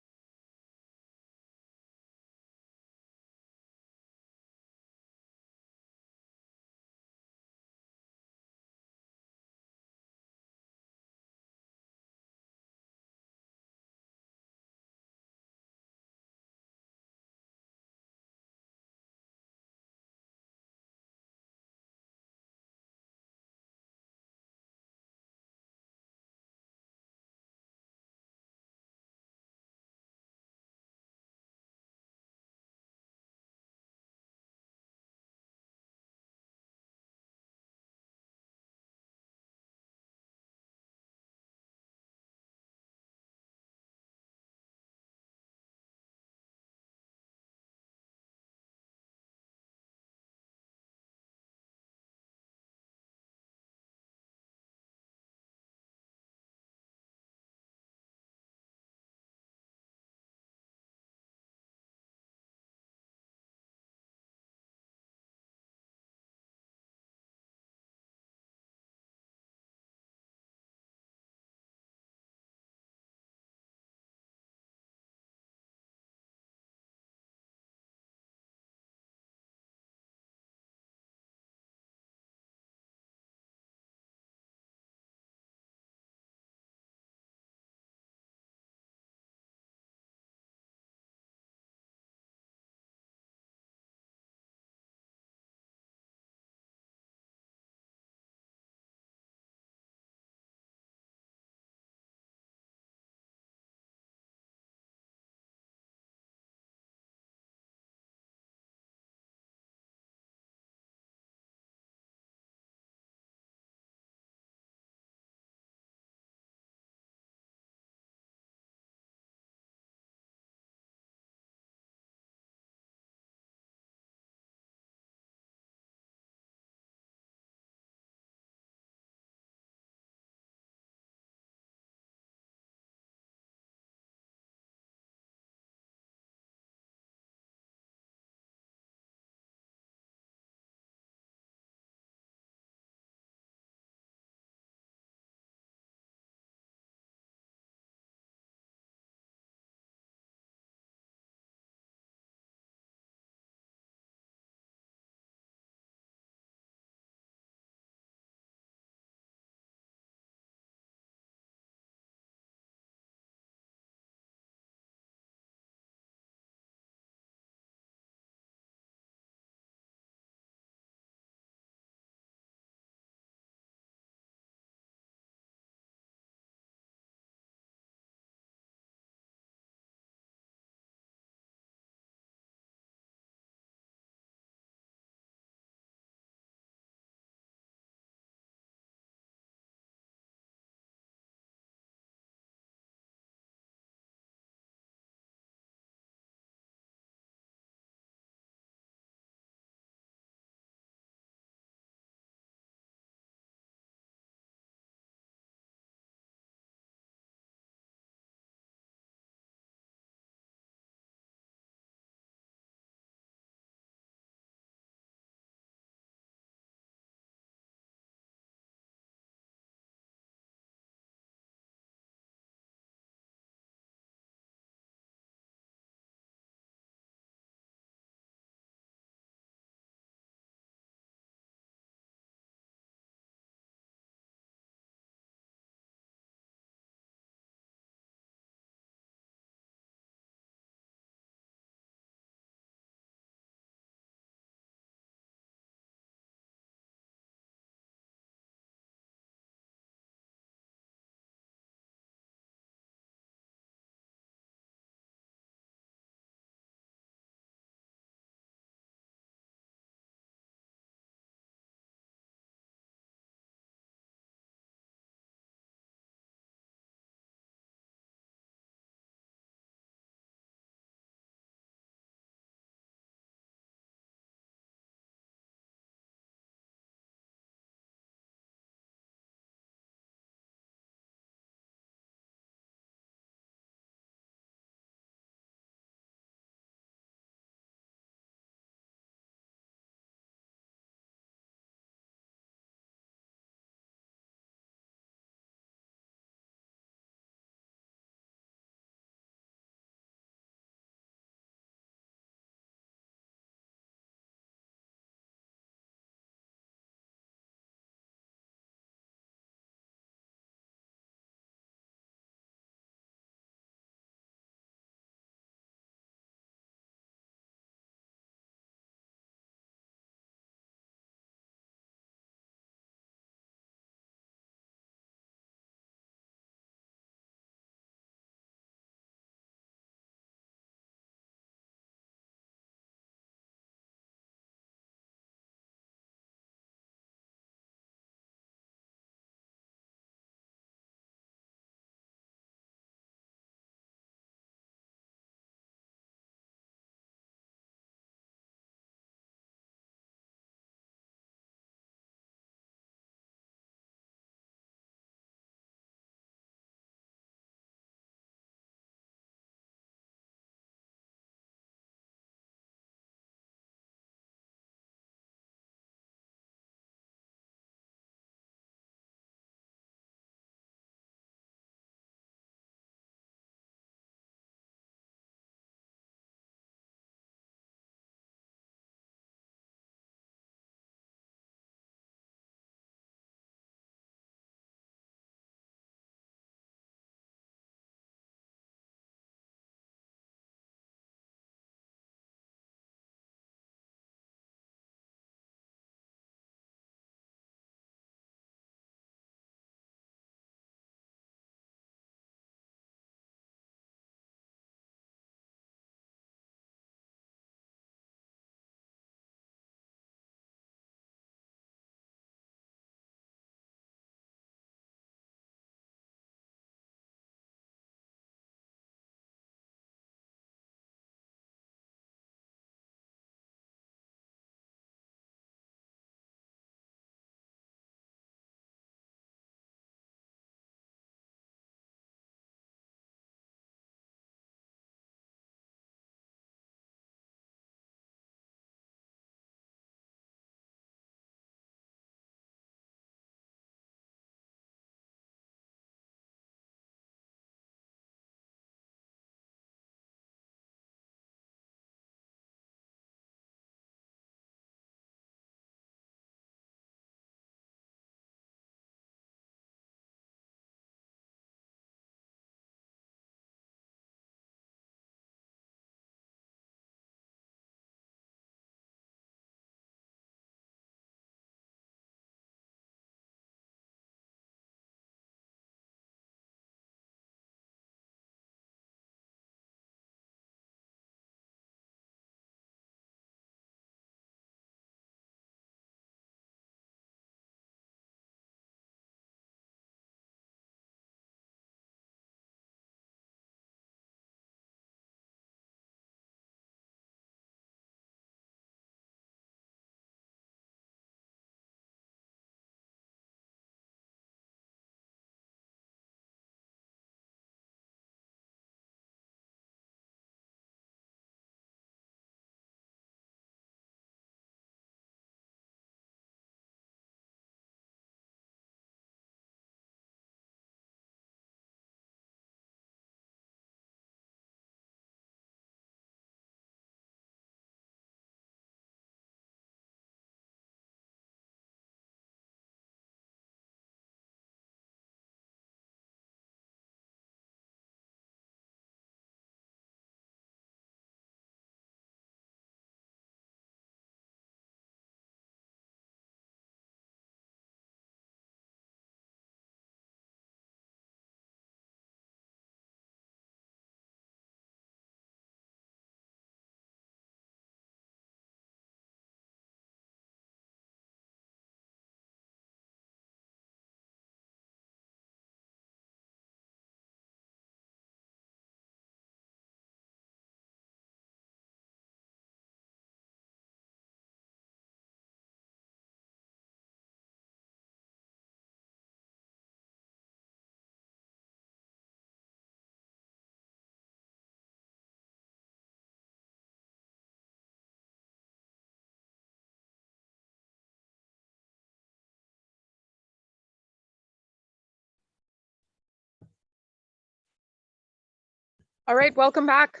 All right, welcome back.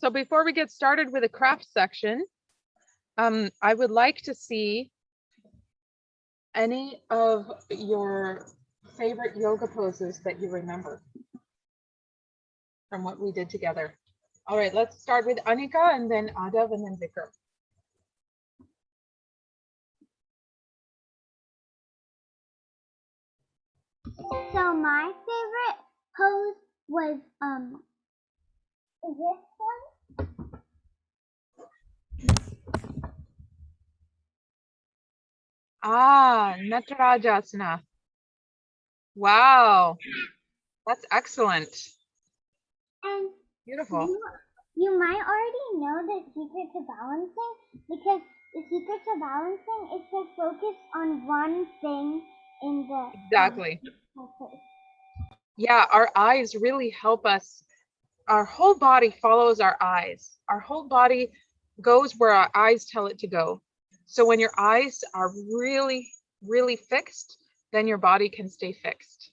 So before we get started with the craft section, I would like to see any of your favorite yoga poses that you remember from what we did together. All right, let's start with Anika and then Adav and then Vikram. So my favorite pose was this one. Ah, Natarajasana. Wow, that's excellent. And Beautiful. you might already know the secret to balancing, because the secret to balancing is to focus on one thing in the Exactly. pose. Yeah, our eyes really help us. Our whole body follows our eyes. Our whole body goes where our eyes tell it to go. So when your eyes are really, really fixed, then your body can stay fixed.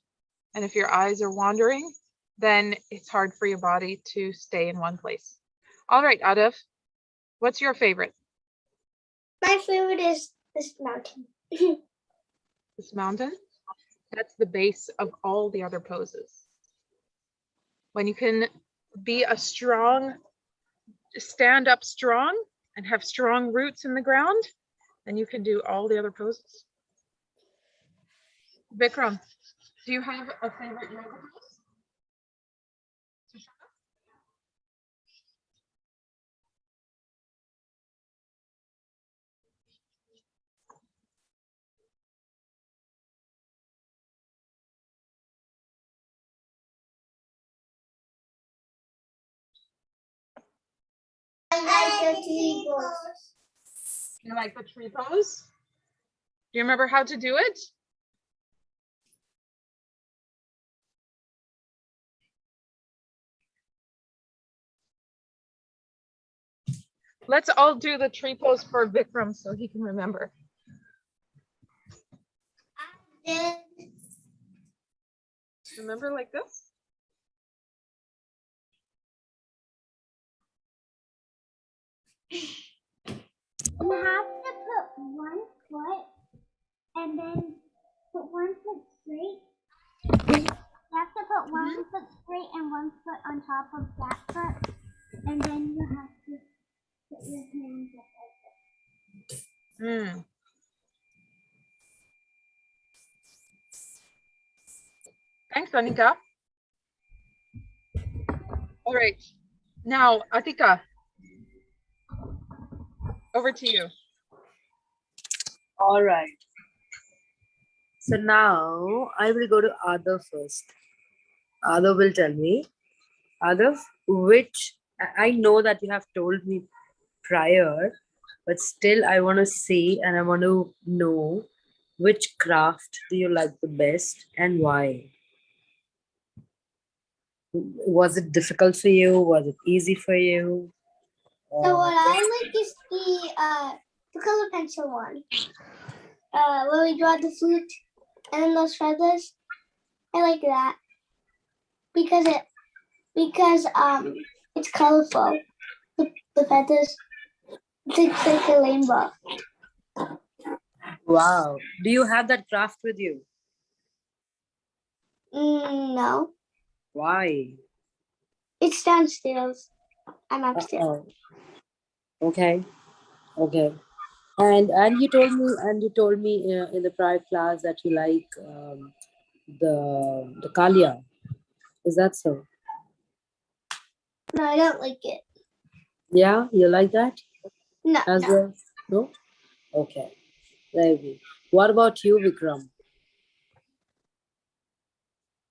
And if your eyes are wandering, then it's hard for your body to stay in one place. All right, Adav, what's your favorite? My favorite is this mountain. This mountain? That's the base of all the other poses. When you can be a strong, stand up strong and have strong roots in the ground, then you can do all the other poses. Vikram, do you have a favorite yoga pose? I like the tree pose. You like the tree pose? Do you remember how to do it? Let's all do the tree pose for Vikram so he can remember. Then Remember like this? You have to put one foot and then put one foot straight. You have to put one foot straight and one foot on top of that foot, and then you have to put your hands up like this. Thanks, Anika. All right, now Atika, over to you. All right. So now I will go to Adav first. Adav will tell me. Adav, which I know that you have told me prior, but still I want to see and I want to know which craft do you like the best and why? Was it difficult for you? Was it easy for you? so what I like is the color pencil one. Where we draw the flute and then those feathers. I like that because it's colorful. The feathers. It's like a rainbow. Wow. Do you have that craft with you? No, Why? it's downstairs. I'm upstairs. Uh-oh. Okay. Okay. And you told me in the prior class that you like the Kalia. Is that so? No, I don't like it. Yeah, you like that No, as no. well? No? Okay. Very good. What about you, Vikram?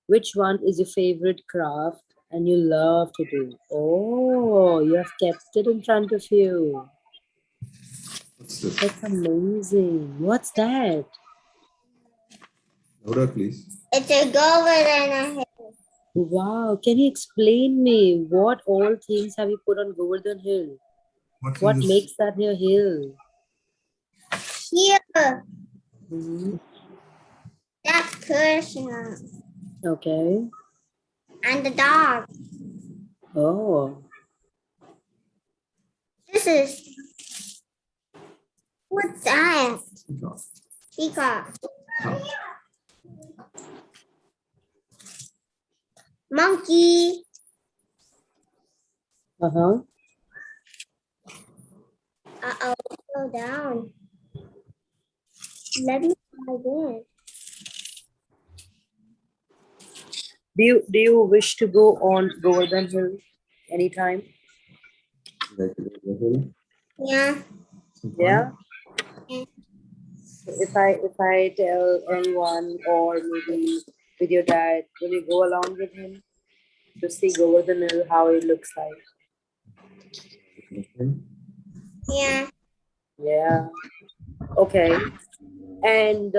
Which one is your favorite craft and you love to do? Oh, you have kept it in front of you. What's this? That's amazing. What's that? Louder, please. It's a Govardhan Hill. Wow. Can you explain me what all things have you put on Govardhan Hill? What's What in this? makes that your hill? Here, Mhm. that's Krishna Okay. and the dog. Oh. This is what's that? Peacock. Peacock. Cow. Monkey. Uh-huh. Uh-oh, slow down. Let me try again. Do you wish to go on Govardhan Hill anytime? Like the hill. Yeah. Some Yeah. fun. If I tell anyone or maybe with your dad, will you go along with him to see Govardhan Hill, how it looks like? Okay. Yeah. Yeah. Okay. And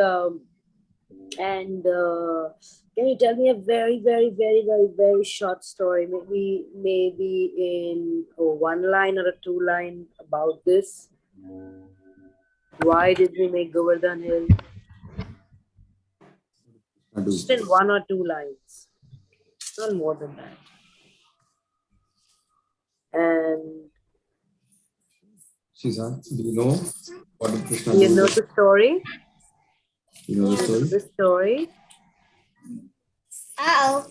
can you tell me a very, very, very, very, very short story, maybe in a one line or a two line about this? Why did we make Govardhan Hill? Just in one or two lines, not more than that. And Shiza, do you know what did Krishna you do? know the story? You know the Yeah. story? The story? Uh-oh.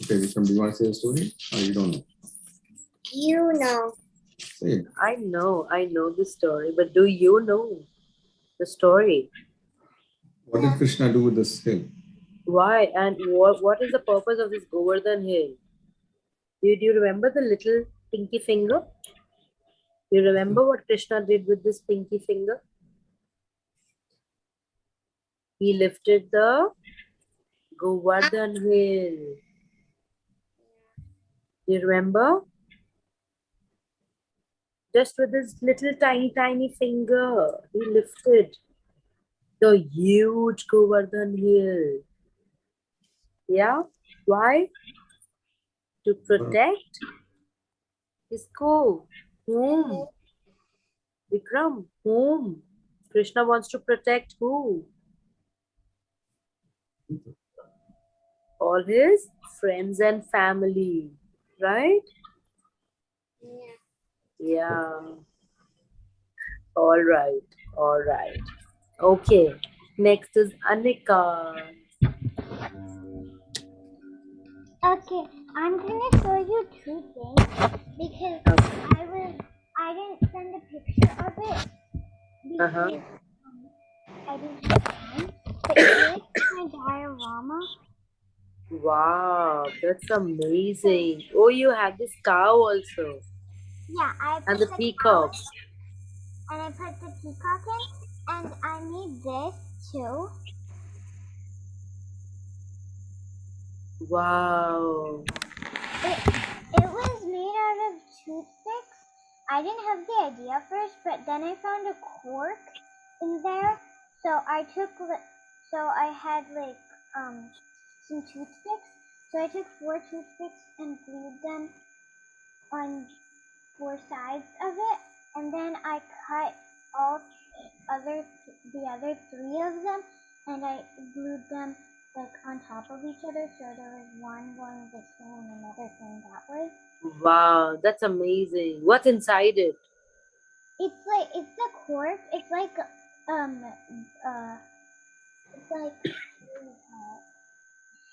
Okay, Vikram, do you want to say the story? Or you don't know? You know. Say it. I know the story, but do you know the story? What did Krishna do with this hill? Why and what is the purpose of this Govardhan Hill? Do you remember the little pinky finger? Do you remember what Krishna did with this pinky finger? He lifted the Govardhan Hill. Do you remember? Just with his little tiny finger, he lifted the huge Govardhan Hill. Yeah? Why? To protect his co. Whom? Vikram, whom? Krishna wants to protect who? All his friends and family. Right? Yeah. Yeah. All right. All right. Okay. Next is Anika. Okay, I'm gonna show you two things because I didn't send a picture of it Uh-huh. because I didn't have time. But here's my diorama. Wow, that's amazing. Oh, you have this cow also. Yeah, I put And the the peacock. cow and I put the peacock in, and I made this too. Wow. It was made out of toothpicks. I didn't have the idea first, but then I found a cork in there. So I had like some toothpicks. So I took 4 toothpicks and glued them on 4 sides of it, and then I cut the other 3 of them, and I glued them like on top of each other. So there was one going this way and another going that way. Wow, that's amazing. What's inside it? It's a cork. It's like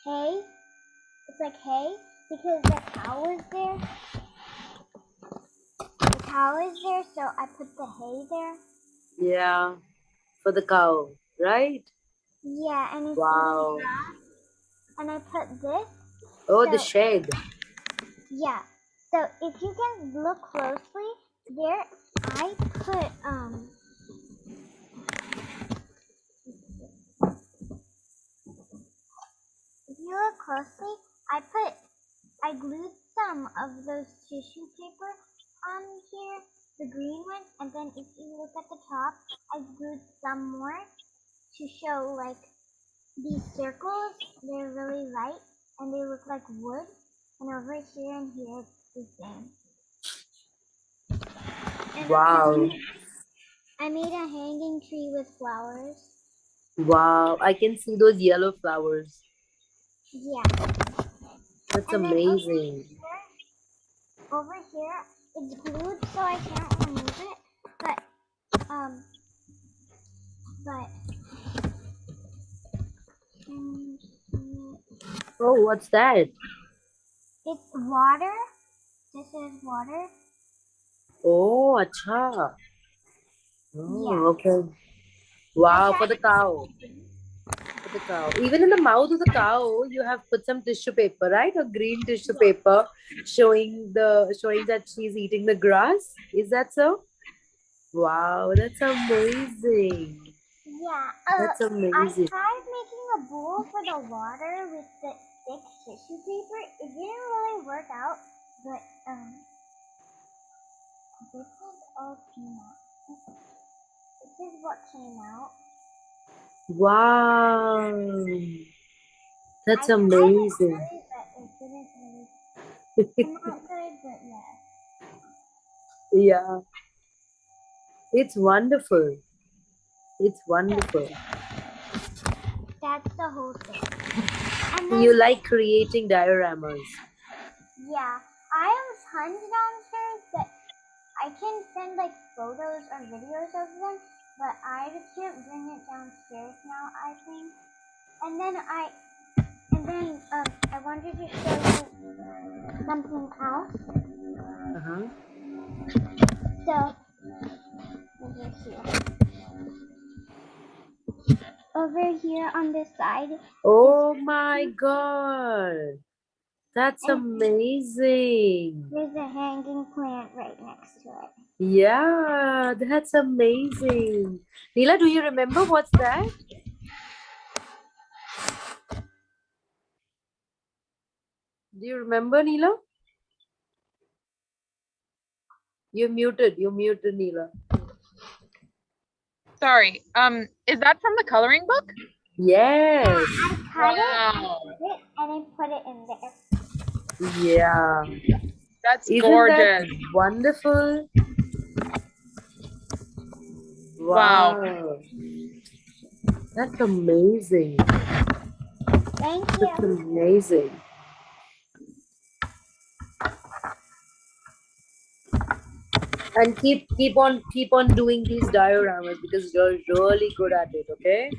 hay. It's like hay because the cow is there. The cow is there, so I put the hay there. Yeah, for the cow, right? Yeah, and it's Wow. eating grass. And I put this. Oh, the So shed. yeah. So if you can look closely, there I put if you look closely, I glued some of those tissue paper on here, the green one, and then if you look at the top, I glued some more to show like these circles. They're really light and they look like wood, and over here and here it's the same. And Wow. I made a hanging tree with flowers. Wow. I can see those yellow flowers. Yeah. That's And then amazing. over here, it's glued, so I can't remove it. But Oh, what's that? it's water. This is water. Oh, acha. Oh, Yeah. okay. Wow, for the cow. For the cow. Even in the mouth of the cow, you have put some tissue paper, right? A green tissue paper showing that she's eating the grass. Is that so? Wow, that's amazing. Yeah. That's I amazing. tried making a bowl for the water with the thick tissue paper. It didn't really work out, but this is all came out. This is what came out. Wow. That's I tried it amazing. early, but it didn't really come out good. But yeah. Yeah. It's wonderful. It's wonderful. That's the whole thing. And then, You like creating dioramas. yeah, I have tons downstairs that I can send like photos or videos of them, but I just can't bring it downstairs now, I think. And then I wanted to show you something else. Uh-huh. So, over here on this side, Oh my God. That's amazing. there's a hanging plant right next to it. Yeah, that's amazing. Neela, do you remember what's that? Do you remember, Neela? You're muted, Neela. Sorry. Is that from the coloring book? Yes. I cut it and I put it in there. Yeah. That's Isn't gorgeous. that wonderful? Wow. Wow. That's amazing. Thank That's you. amazing. And keep on doing these dioramas because you're really good at it, okay?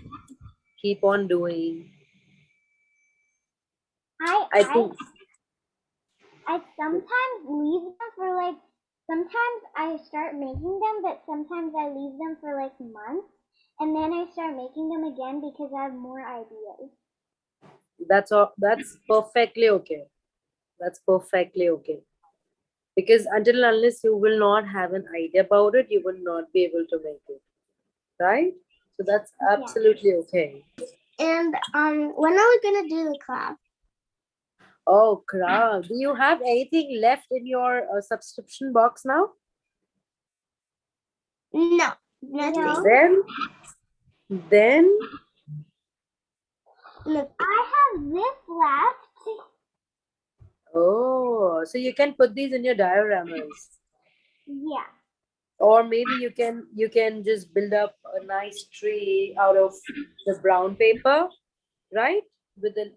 Keep on doing. I think I sometimes leave them for like, sometimes I start making them, but sometimes I leave them for like months. And then I start making them again because I have more ideas. that's perfectly okay. That's perfectly okay. Because until and unless you will not have an idea about it, you will not be able to make it. Right? So that's absolutely okay. And when are we gonna do the craft? Oh, crap. Do you have anything left in your subscription box now? No, nothing. Then Look, I have this left. oh, so you can put these in your dioramas. Yeah. Or maybe you can just build up a nice tree out of the brown paper, right? With a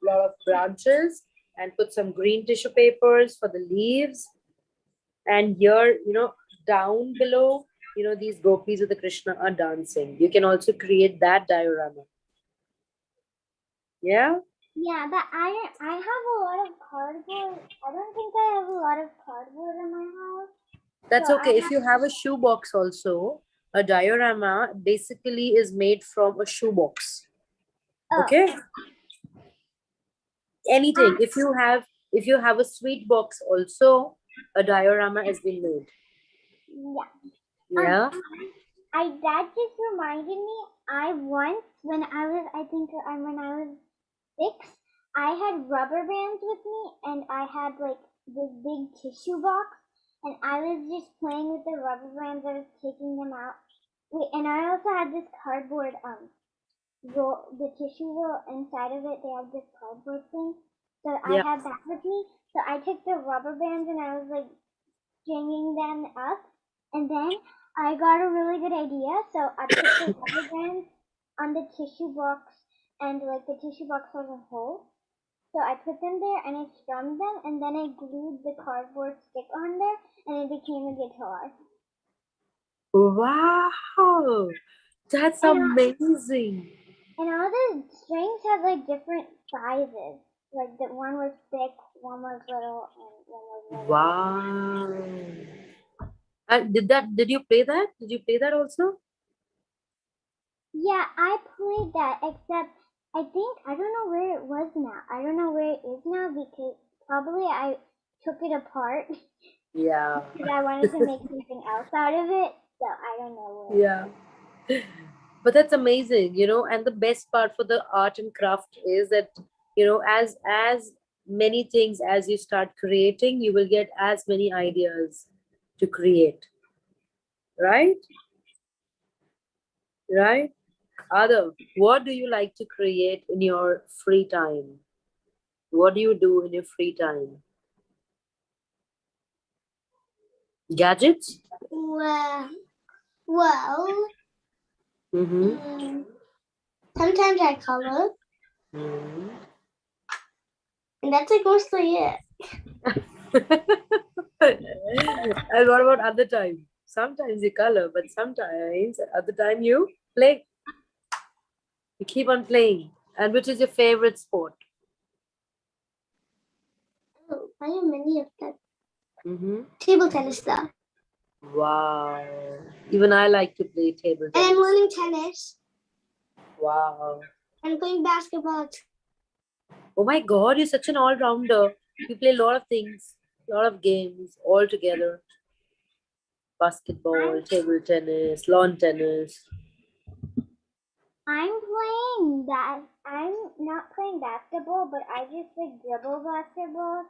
lot of branches and put some green tissue papers for the leaves. And here, down below, these gopis with the Krishna are dancing. You can also create that diorama. Yeah? Yeah, but I have a lot of cardboard. I don't think I have a lot of cardboard in my house. That's So okay. If you have a shoebox also, a diorama basically is made from a shoebox. Okay? Anything. If you have a sweet box also, a diorama has been made. Yeah. Yeah. That just reminded me. I once, when I was 6, I had rubber bands with me, and I had like this big tissue box, and I was just playing with the rubber bands. I was taking them out. And I also had this cardboard roll, the tissue roll inside of it. They have this cardboard thing, so I Yeah. had that with me. So I took the rubber bands and I was like stringing them up, and then I got a really good idea. So I put the rubber bands on the tissue box, and like the tissue box has a hole. So I put them there and I strummed them, and then I glued the cardboard stick on there, and it became a guitar. Wow, that's And amazing. And all the strings have like different sizes. Like the one was thick, one was little, and one was little. Wow. And did you play that? Did you play that also? Yeah, I played that, except I think I don't know where it was now. I don't know where it is now because probably I took it apart Yeah. because I wanted to make something else out of it. So I don't know where. Yeah. But that's amazing, you know, and the best part for the art and craft is that, you know, as many things as you start creating, you will get as many ideas to create. Right? Right? Adam, what do you like to create in your free time? What do you do in your free time? Gadgets? Well, Mm-hmm. sometimes I color, Mm-hmm. and that's like mostly it. And what about other time? Sometimes you color, but sometimes other time you play. You keep on playing. And which is your favorite sport? Oh, I have many of them. Mm-hmm. Table tennis, though. Wow. Even I like to play table And I'm tennis. learning tennis. Wow. And I'm playing basketball. Oh my God, you're such an all-rounder. You play a lot of things, a lot of games all together. Basketball, table tennis, lawn tennis. I'm playing that. I'm not playing basketball, but I just like dribble basketball,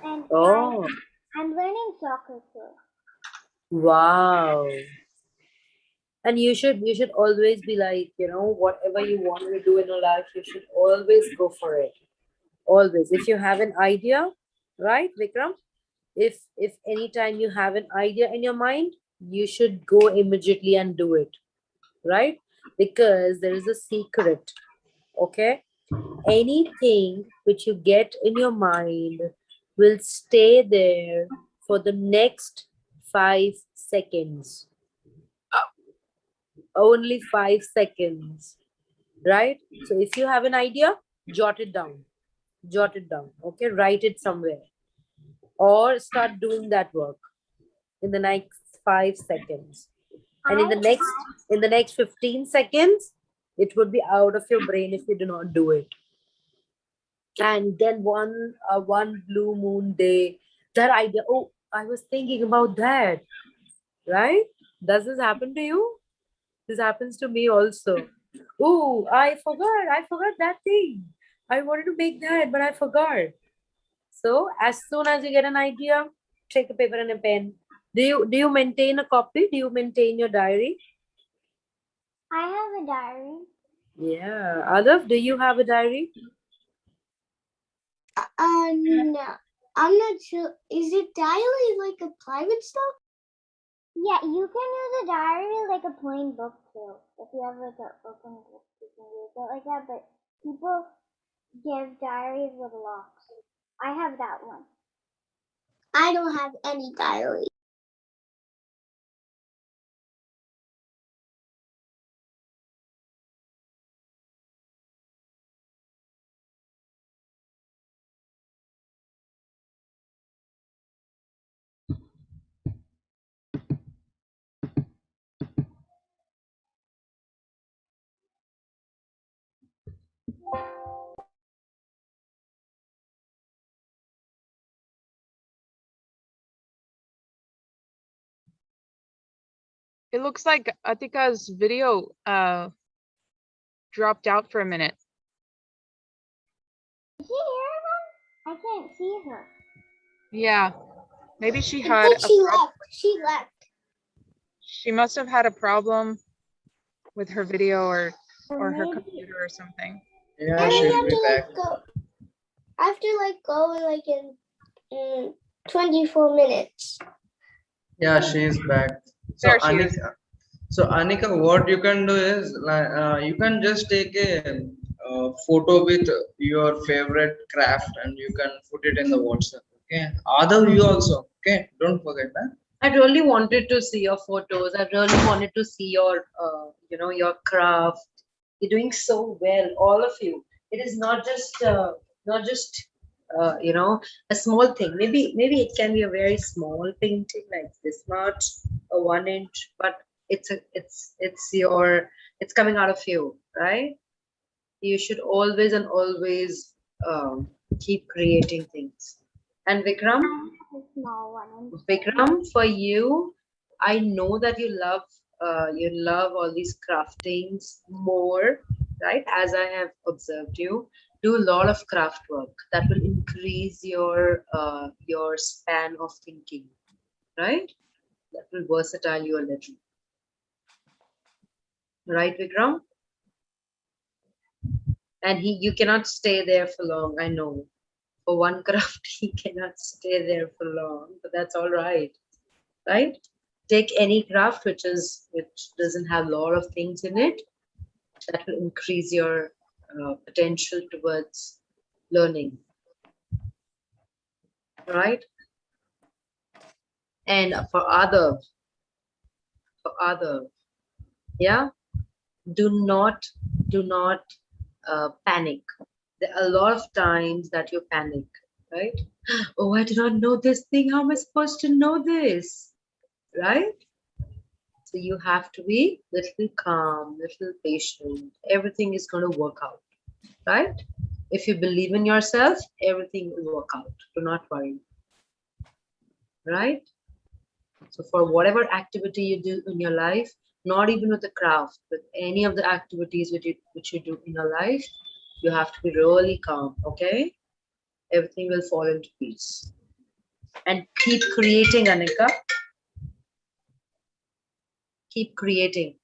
and Oh, I'm learning soccer too. wow. And you should always be like, you know, whatever you want to do in your life, you should always go for it. Always. If you have an idea, right, Vikram? If anytime you have an idea in your mind, you should go immediately and do it, right? Because there is a secret, okay? Anything which you get in your mind will stay there for the next 5 seconds. Only 5 seconds, right? So if you have an idea, jot it down. Jot it down, okay? Write it somewhere or start doing that work in the next 5 seconds. And in the next 15 seconds, it would be out of your brain if you do not do it. And then one blue moon day, that idea, oh, I was thinking about that, right? Does this happen to you? This happens to me also. Oh, I forgot that thing. I wanted to make that, but I forgot. So as soon as you get an idea, take a paper and a pen. Do you maintain a copy? Do you maintain your diary? I have a diary. Yeah. Adav, do you have a diary? No. I'm not sure. Is it diary like a private stuff? Yeah, you can use a diary like a plain book too. If you have like an open book, you can use it like that. But people give diaries with locks. I have that one. I don't have any diary. It looks like Atika's video dropped out for a minute. Is she here again? I can't see her. Yeah, maybe she I had think she a left. She left. she must have had a problem with her video or her Maybe. computer or something. Yeah, And I she'll have be to back. like go. I have to like go in 24 minutes. Yeah, she is back. So There she is. Anika, so Anika, what you can do is you can just take a photo with your favorite craft and you can put it in the WhatsApp. Okay. Other you also. Okay. Don't forget that. I really wanted to see your photos. I really wanted to see your, your craft. You're doing so well, all of you. It is not just, a small thing. Maybe it can be a very small painting like this much, a 1 inch, but it's coming out of you, right? You should always and always keep creating things. And Vikram, A small one. Vikram, for you, I know that you love all these craftings more, right? As I have observed you, do a lot of craft work that will increase your span of thinking, right? That will versatile you a little, right, Vikram? And you cannot stay there for long. I know. For one craft, he cannot stay there for long, but that's all right, right? Take any craft which doesn't have a lot of things in it, that will increase your potential towards learning, right? And for other, yeah, do not panic. There are a lot of times that you panic, right? Oh, I do not know this thing. How am I supposed to know this, right? So you have to be little calm, little patient. Everything is going to work out, right? If you believe in yourself, everything will work out. Do not worry, right? So for whatever activity you do in your life, not even with the craft, but any of the activities which you do in your life, you have to be really calm, okay? Everything will fall into peace. And keep creating, Anika. Keep creating.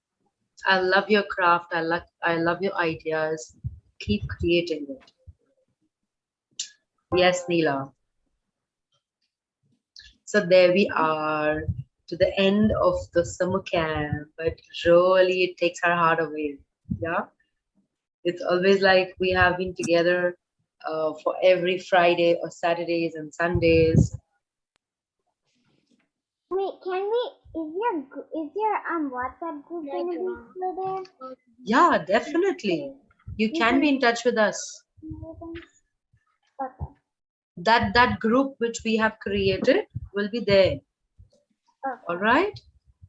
I love your craft. I love your ideas. Keep creating it. Yes, Neela. So there we are to the end of the summer camp, but really it takes our heart away. Yeah, it's always like we have been together for every Friday or Saturdays and Sundays. Wait, is your WhatsApp group gonna be still there? Yeah, definitely. You can be in touch with us. Okay. That group which we have created will be there. Okay. All right,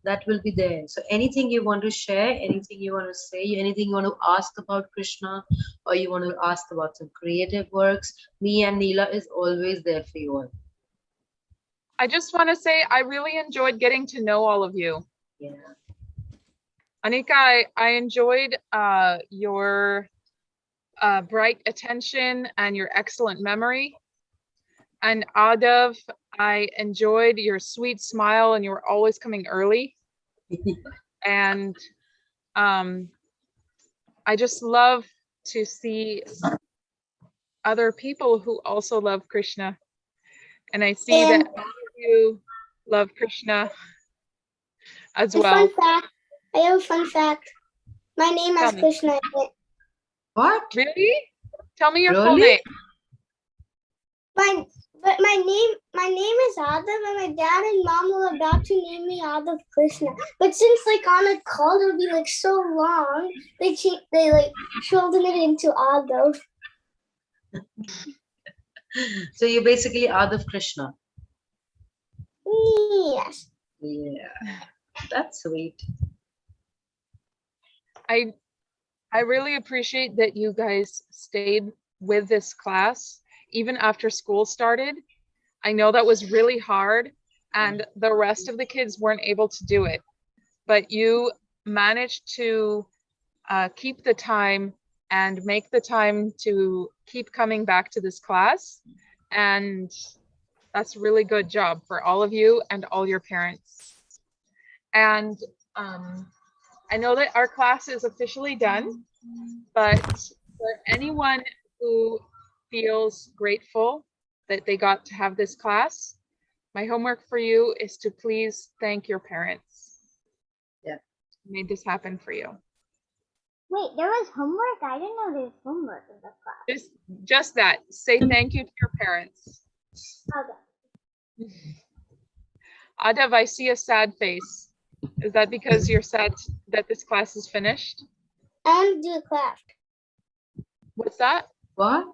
that will be there. So anything you want to share, anything you want to say, anything you want to ask about Krishna, or you want to ask about some creative works, me and Neela is always there for you all. I just want to say I really enjoyed getting to know all of you. Yeah. Anika, I enjoyed your bright attention and your excellent memory. And Adav, I enjoyed your sweet smile and you were always coming early. And I just love to see other people who also love Krishna. And I see that all of you love Krishna as well. Fun fact. I have a fun fact. My name Tell is me. Krishna in it. What? Really? Tell me your full Really? name. My name is Adav, and my dad and mom were about to name me Adav Krishna. But since like on a call it would be like so long, they like shortened it into Adav. So you're basically Adav Krishna. Yes. Yeah, that's sweet. I really appreciate that you guys stayed with this class even after school started. I know that was really hard and the rest of the kids weren't able to do it, but you managed to keep the time and make the time to keep coming back to this class. And that's a really good job for all of you and all your parents. And I know that our class is officially done, but for anyone who feels grateful that they got to have this class, My homework for you is to please thank your parents. Yeah. Made this happen for you. Wait, there was homework? I didn't know there was homework in the class. Just that. Say thank you to your parents. Okay. Adav, I see a sad face. Is that because you're sad that this class is finished? And do a craft. What's that? What?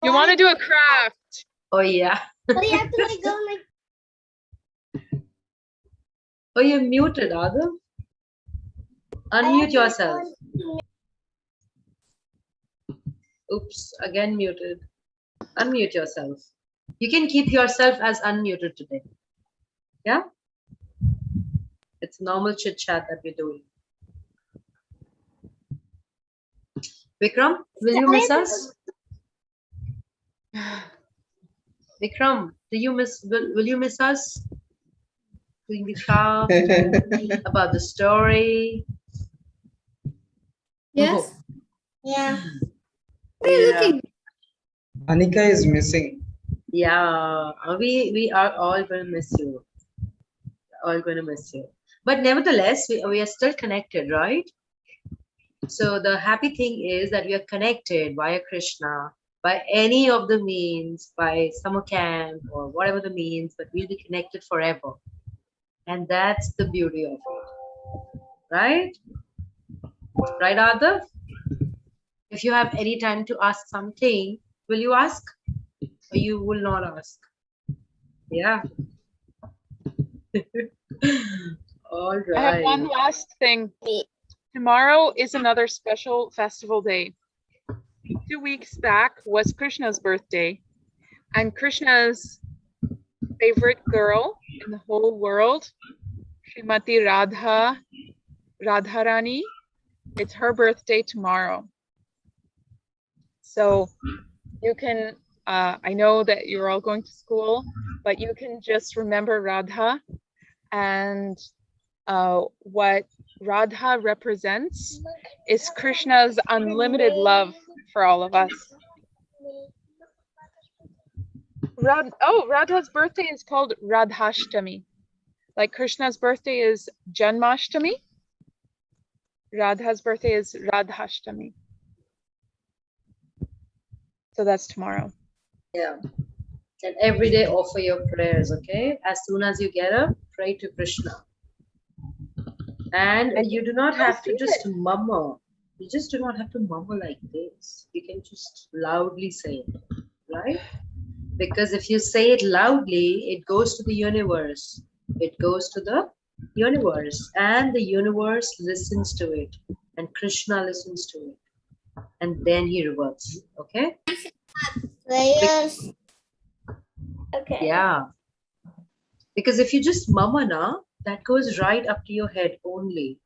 You want to do a craft? Oh yeah. But you have to like go like. Oh, you're muted, Adav. Unmute yourself. Oops, again muted. Unmute yourself. You can keep yourself as unmuted today. Yeah? It's normal chit chat that we're doing. Vikram, will you miss us? Vikram, will you miss us? Doing the craft, about the story. Yes. Yeah. Yeah. Anika is missing. Yeah, we are all going to miss you. All going to miss you. But nevertheless, we are still connected, right? So the happy thing is that we are connected via Krishna, by any of the means, by summer camp or whatever the means, but we'll be connected forever. And that's the beauty of it. Right? Right, Adav? If you have any time to ask something, will you ask? Or you will not ask? Yeah. All right. I have one last thing. Tomorrow is another special festival day. 2 weeks back was Krishna's birthday, and Krishna's favorite girl in the whole world, Srimati Radharani, it's her birthday tomorrow. So you can, I know that you're all going to school, but you can just remember Radha, and what Radha represents is Krishna's unlimited love for all of us. Radha's birthday is called Radhashtami. Like Krishna's birthday is Janmashtami. Radha's birthday is Radhashtami. So that's tomorrow. Yeah. And every day offer your prayers, okay? As soon as you get up, pray to Krishna. And you do not have to just murmur. You just do not have to murmur like this. You can just loudly say it, right? Because if you say it loudly, it goes to the universe. It goes to the universe, and the universe listens to it, and Krishna listens to it, and then he reverts. Okay? Prayers. Okay. Yeah. Because if you just murmur now, that goes right up to your head only.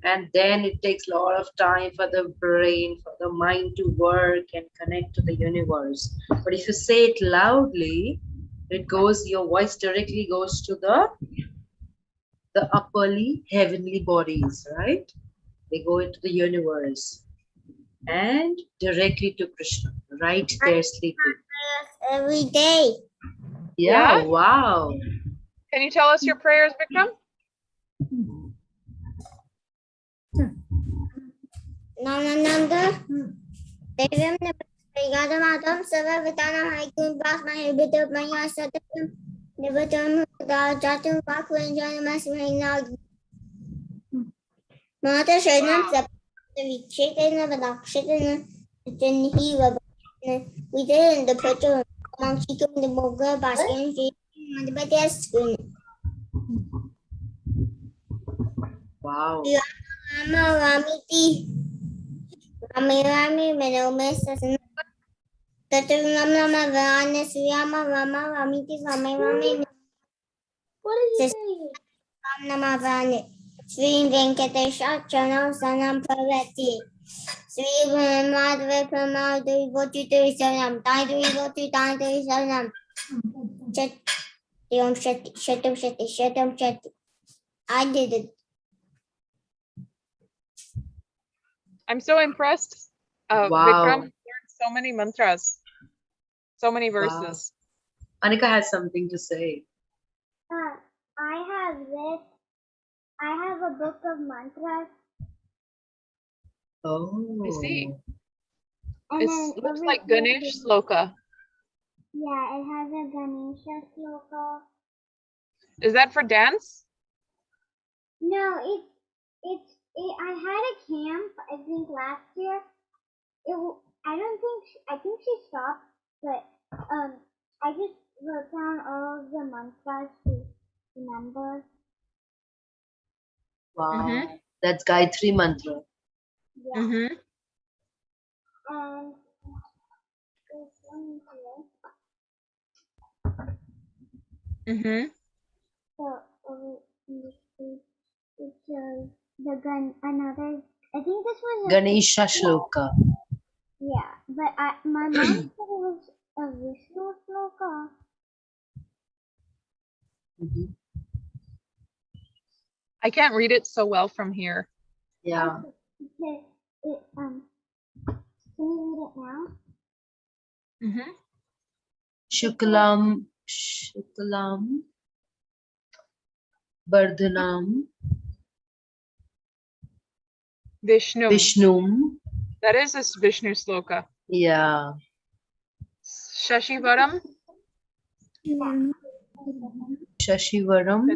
And then it takes a lot of time for the brain, for the mind to work and connect to the universe. But if you say it loudly, it goes, your voice directly goes to the upperly heavenly bodies, right? They go into the universe and directly to Krishna, right there sleeping. Every day. Yeah, Yeah? wow. Can you tell us your prayers, Vikram? Nanananda. Devim Nagadamadam Savavitana Haikun Basma Hibitu Maya Satam Nibatum Jatum Pakuanjana Masmina Mata Shanam Sap the Chicken of an oxygen then he was we did in the picture among chicken the moga basket and the better spoon. Wow. Mama Ramiti Rami Menome Sasan Tatunama Vanes Yama Rama Ramiti Rami. What are you saying? Nama Vane Sri Venkatesha Chana Sanam Parvati Sri Madhve Pramadu Voti Sanam Tadri Voti Tadri Sanam Shatum Shati. I did it. I'm so impressed. Wow. Vikram learned so many mantras, so many verses. Anika has something to say. I have this. I have a book of mantras. Oh. I see. And It then looks over like here, Ganesh sloka. yeah, it has a Ganesha sloka. Is that for dance? No, I had a camp, I think last year. I think she stopped, but I just wrote down all of the mantras to remember. Wow. That's Gayatri mantra. Yeah. Mm-hmm. And there's one here. Mm-hmm. So over in this page, it shows another. I think this was Ganesha shloka. yeah, but my mom said it was a Vishnu sloka. Mhm. I can't read it so well from here. Yeah. Can you read it now? Mm-hmm. Shuklam Bardhanam Vishnu. Vishnum. That is a Vishnu sloka. Yeah. Shashivaram. Shashivaram Chaturbhujam.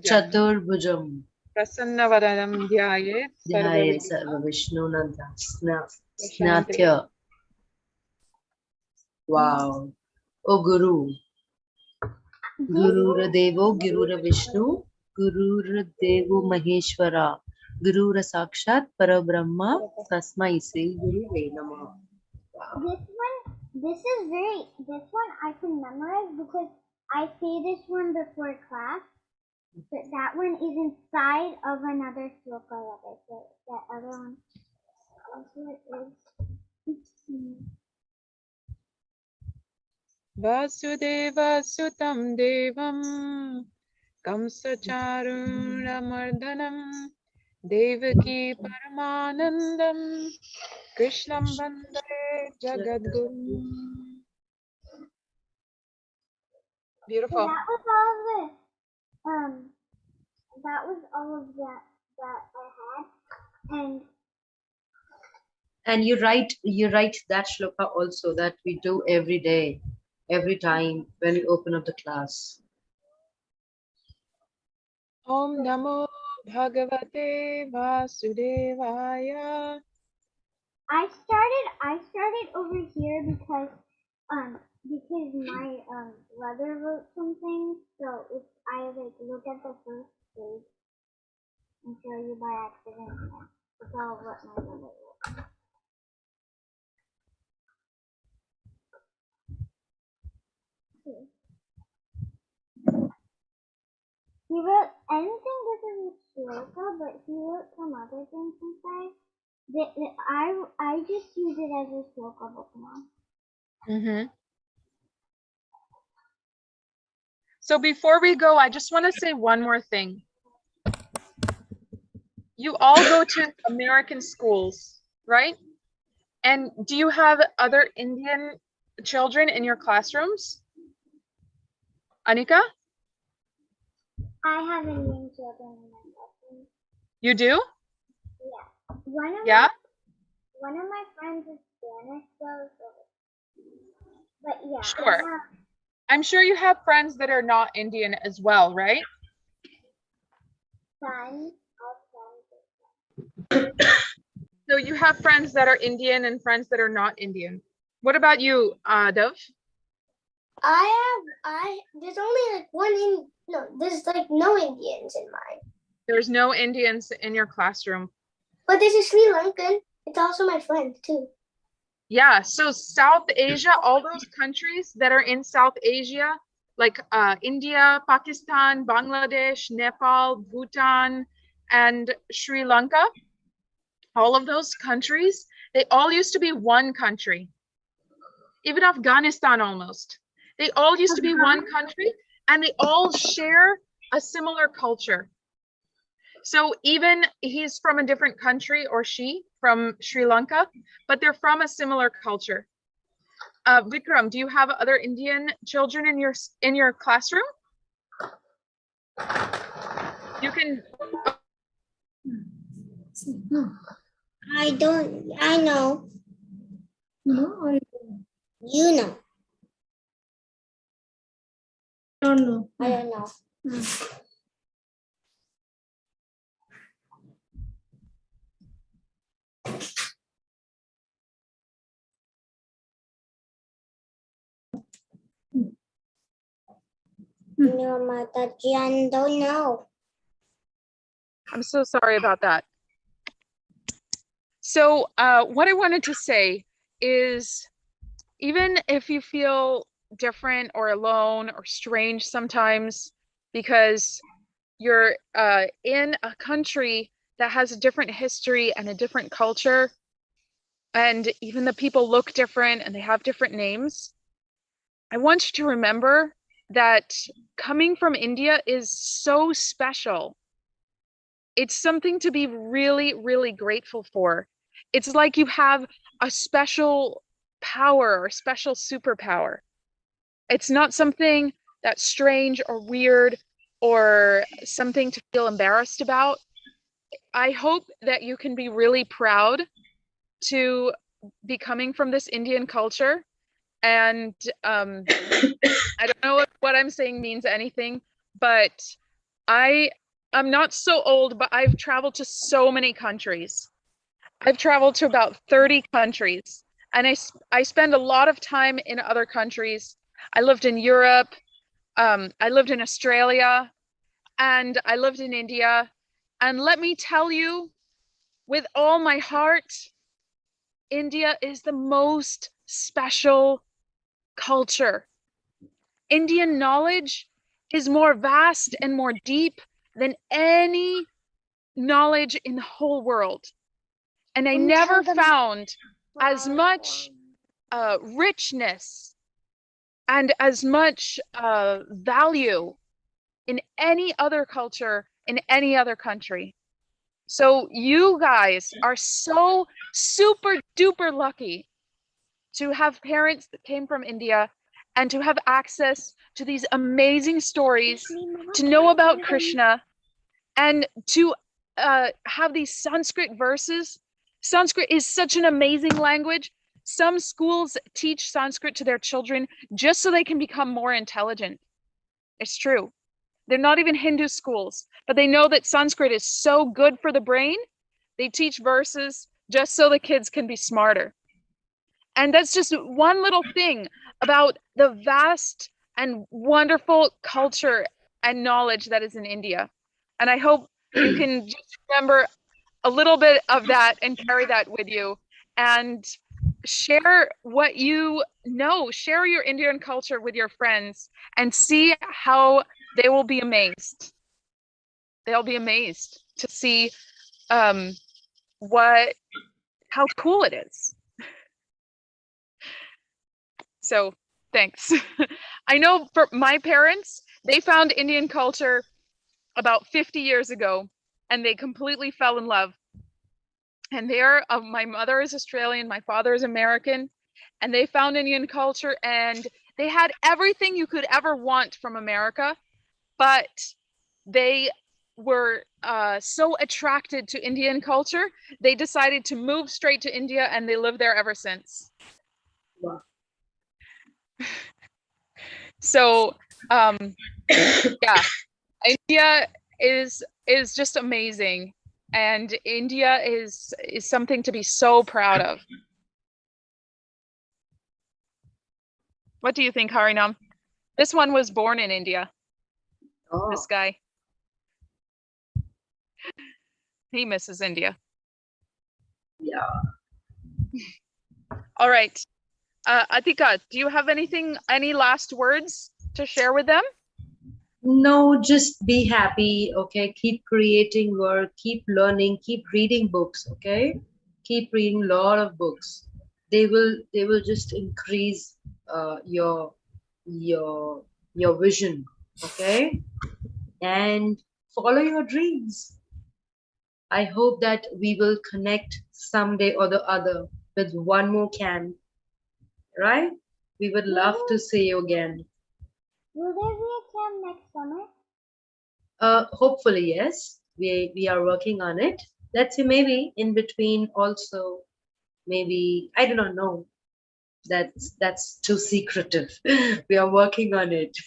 Chaturbhujam. Prasannavaranam dhyayet Dhyayet sarvavidya Sarva Vishnunanta prashante. Snatya. Wow. Oh Guru. Gurura Devo Gurura Vishnu Gurura Devo Maheshwara Gurura Sakshat Parabrahma Tasmai Sri Guru Namaha. This one I can memorize because I say this one before class. But that one is inside of another sloka that I said. That other one. Vasudeva sutam devam kamsacharunamardhanam devaki paramanandam krishnam vande jagadguru. So Beautiful. that was all of that I had. And you write that shloka also that we do every day, every time when we open up the class. Om Namo Bhagavate Vasudevaya. I started over here because my brother wrote something, so if I like look at the first page and show you by accident, that's all what my brother wrote. He wrote, I don't think this is a shloka, but he wrote some other things inside. I just use it as a shloka book now. Mm-hmm. So before we go, I just want to say one more thing. You all go to American schools, right? And do you have other Indian children in your classrooms? Anika? I have Indian children in my classroom. You do? Yeah. One of my friends is Spanish though, but yeah. Sure. I'm sure you have friends that are not Indian as well, right? So you have friends that are Indian and friends that are not Indian. What about you, Dov? There's only like there's like no Indians in mine. There's no Indians in your classroom. But there's a Sri Lankan. It's also my friend too. Yeah, so South Asia, all those countries that are in South Asia, like India, Pakistan, Bangladesh, Nepal, Bhutan, and Sri Lanka, all of those countries, they all used to be one country. Even Afghanistan almost. They all used to be one country and they all share a similar culture. So even he's from a different country or she from Sri Lanka, but they're from a similar culture. Vikram, do you have other Indian children in your classroom? You can. I don't. I know. No, You know. I don't know. I don't know. No, Mataji, I don't know. I'm so sorry about that. So what I wanted to say is, even if you feel different or alone or strange sometimes because you're in a country that has a different history and a different culture, and even the people look different and they have different names, I want you to remember that coming from India is so special. It's something to be really, really grateful for. It's like you have a special power or special superpower. It's not something that's strange or weird or something to feel embarrassed about. I hope that you can be really proud to be coming from this Indian culture. And I don't know if what I'm saying means anything, but I'm not so old, but I've traveled to so many countries. I've traveled to about 30 countries, and I spend a lot of time in other countries. I lived in Europe, I lived in Australia, and I lived in India. And let me tell you, with all my heart, India is the most special culture. Indian knowledge is more vast and more deep than any knowledge in the whole world. And I never found as much richness and as much value in any other culture, in any other country. So you guys are so super duper lucky to have parents that came from India and to have access to these amazing stories, to know about Krishna, and to have these Sanskrit verses. Sanskrit is such an amazing language. Some schools teach Sanskrit to their children just so they can become more intelligent. It's true. They're not even Hindu schools, but they know that Sanskrit is so good for the brain. They teach verses just so the kids can be smarter. And that's just one little thing about the vast and wonderful culture and knowledge that is in India. And I hope you can just remember a little bit of that and carry that with you and share what you know, share your Indian culture with your friends and see how they will be amazed. They'll be amazed to see how cool it is. So thanks. I know for my parents, they found Indian culture about 50 years ago and they completely fell in love. And my mother is Australian, my father is American, and they found Indian culture and they had everything you could ever want from America, but they were so attracted to Indian culture, they decided to move straight to India and they live there ever since. Wow. So yeah, India is just amazing, and India is something to be so proud of. What do you think, Harinam? This one was born in India. Oh, This guy, he misses India. yeah. All right, Atika, do you have any last words to share with them? No, just be happy, okay? Keep creating work, keep learning, keep reading books, okay? Keep reading a lot of books. They will just increase your vision, okay? And follow your dreams. I hope that we will connect someday or the other with one more can, right? We would love to see you again. Will there be a camp next summer? Hopefully, yes. We are working on it. Let's see, maybe in between also, maybe, I do not know. That's too secretive. We are working on it.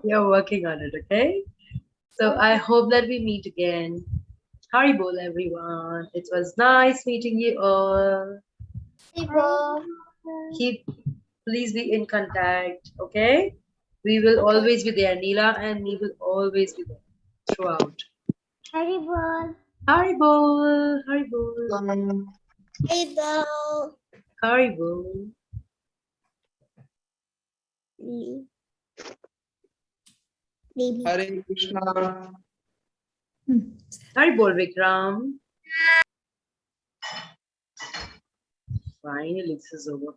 We are working on it, okay? So I hope that we meet again. Haribol, everyone. It was nice meeting you all. People. Please be in contact, okay? We will always be there. Neela and me will always be there throughout. Haribol. Haribol, Haribol, People. Haribol. Hare Krishna. Haribol, Vikram. Finally, this is over.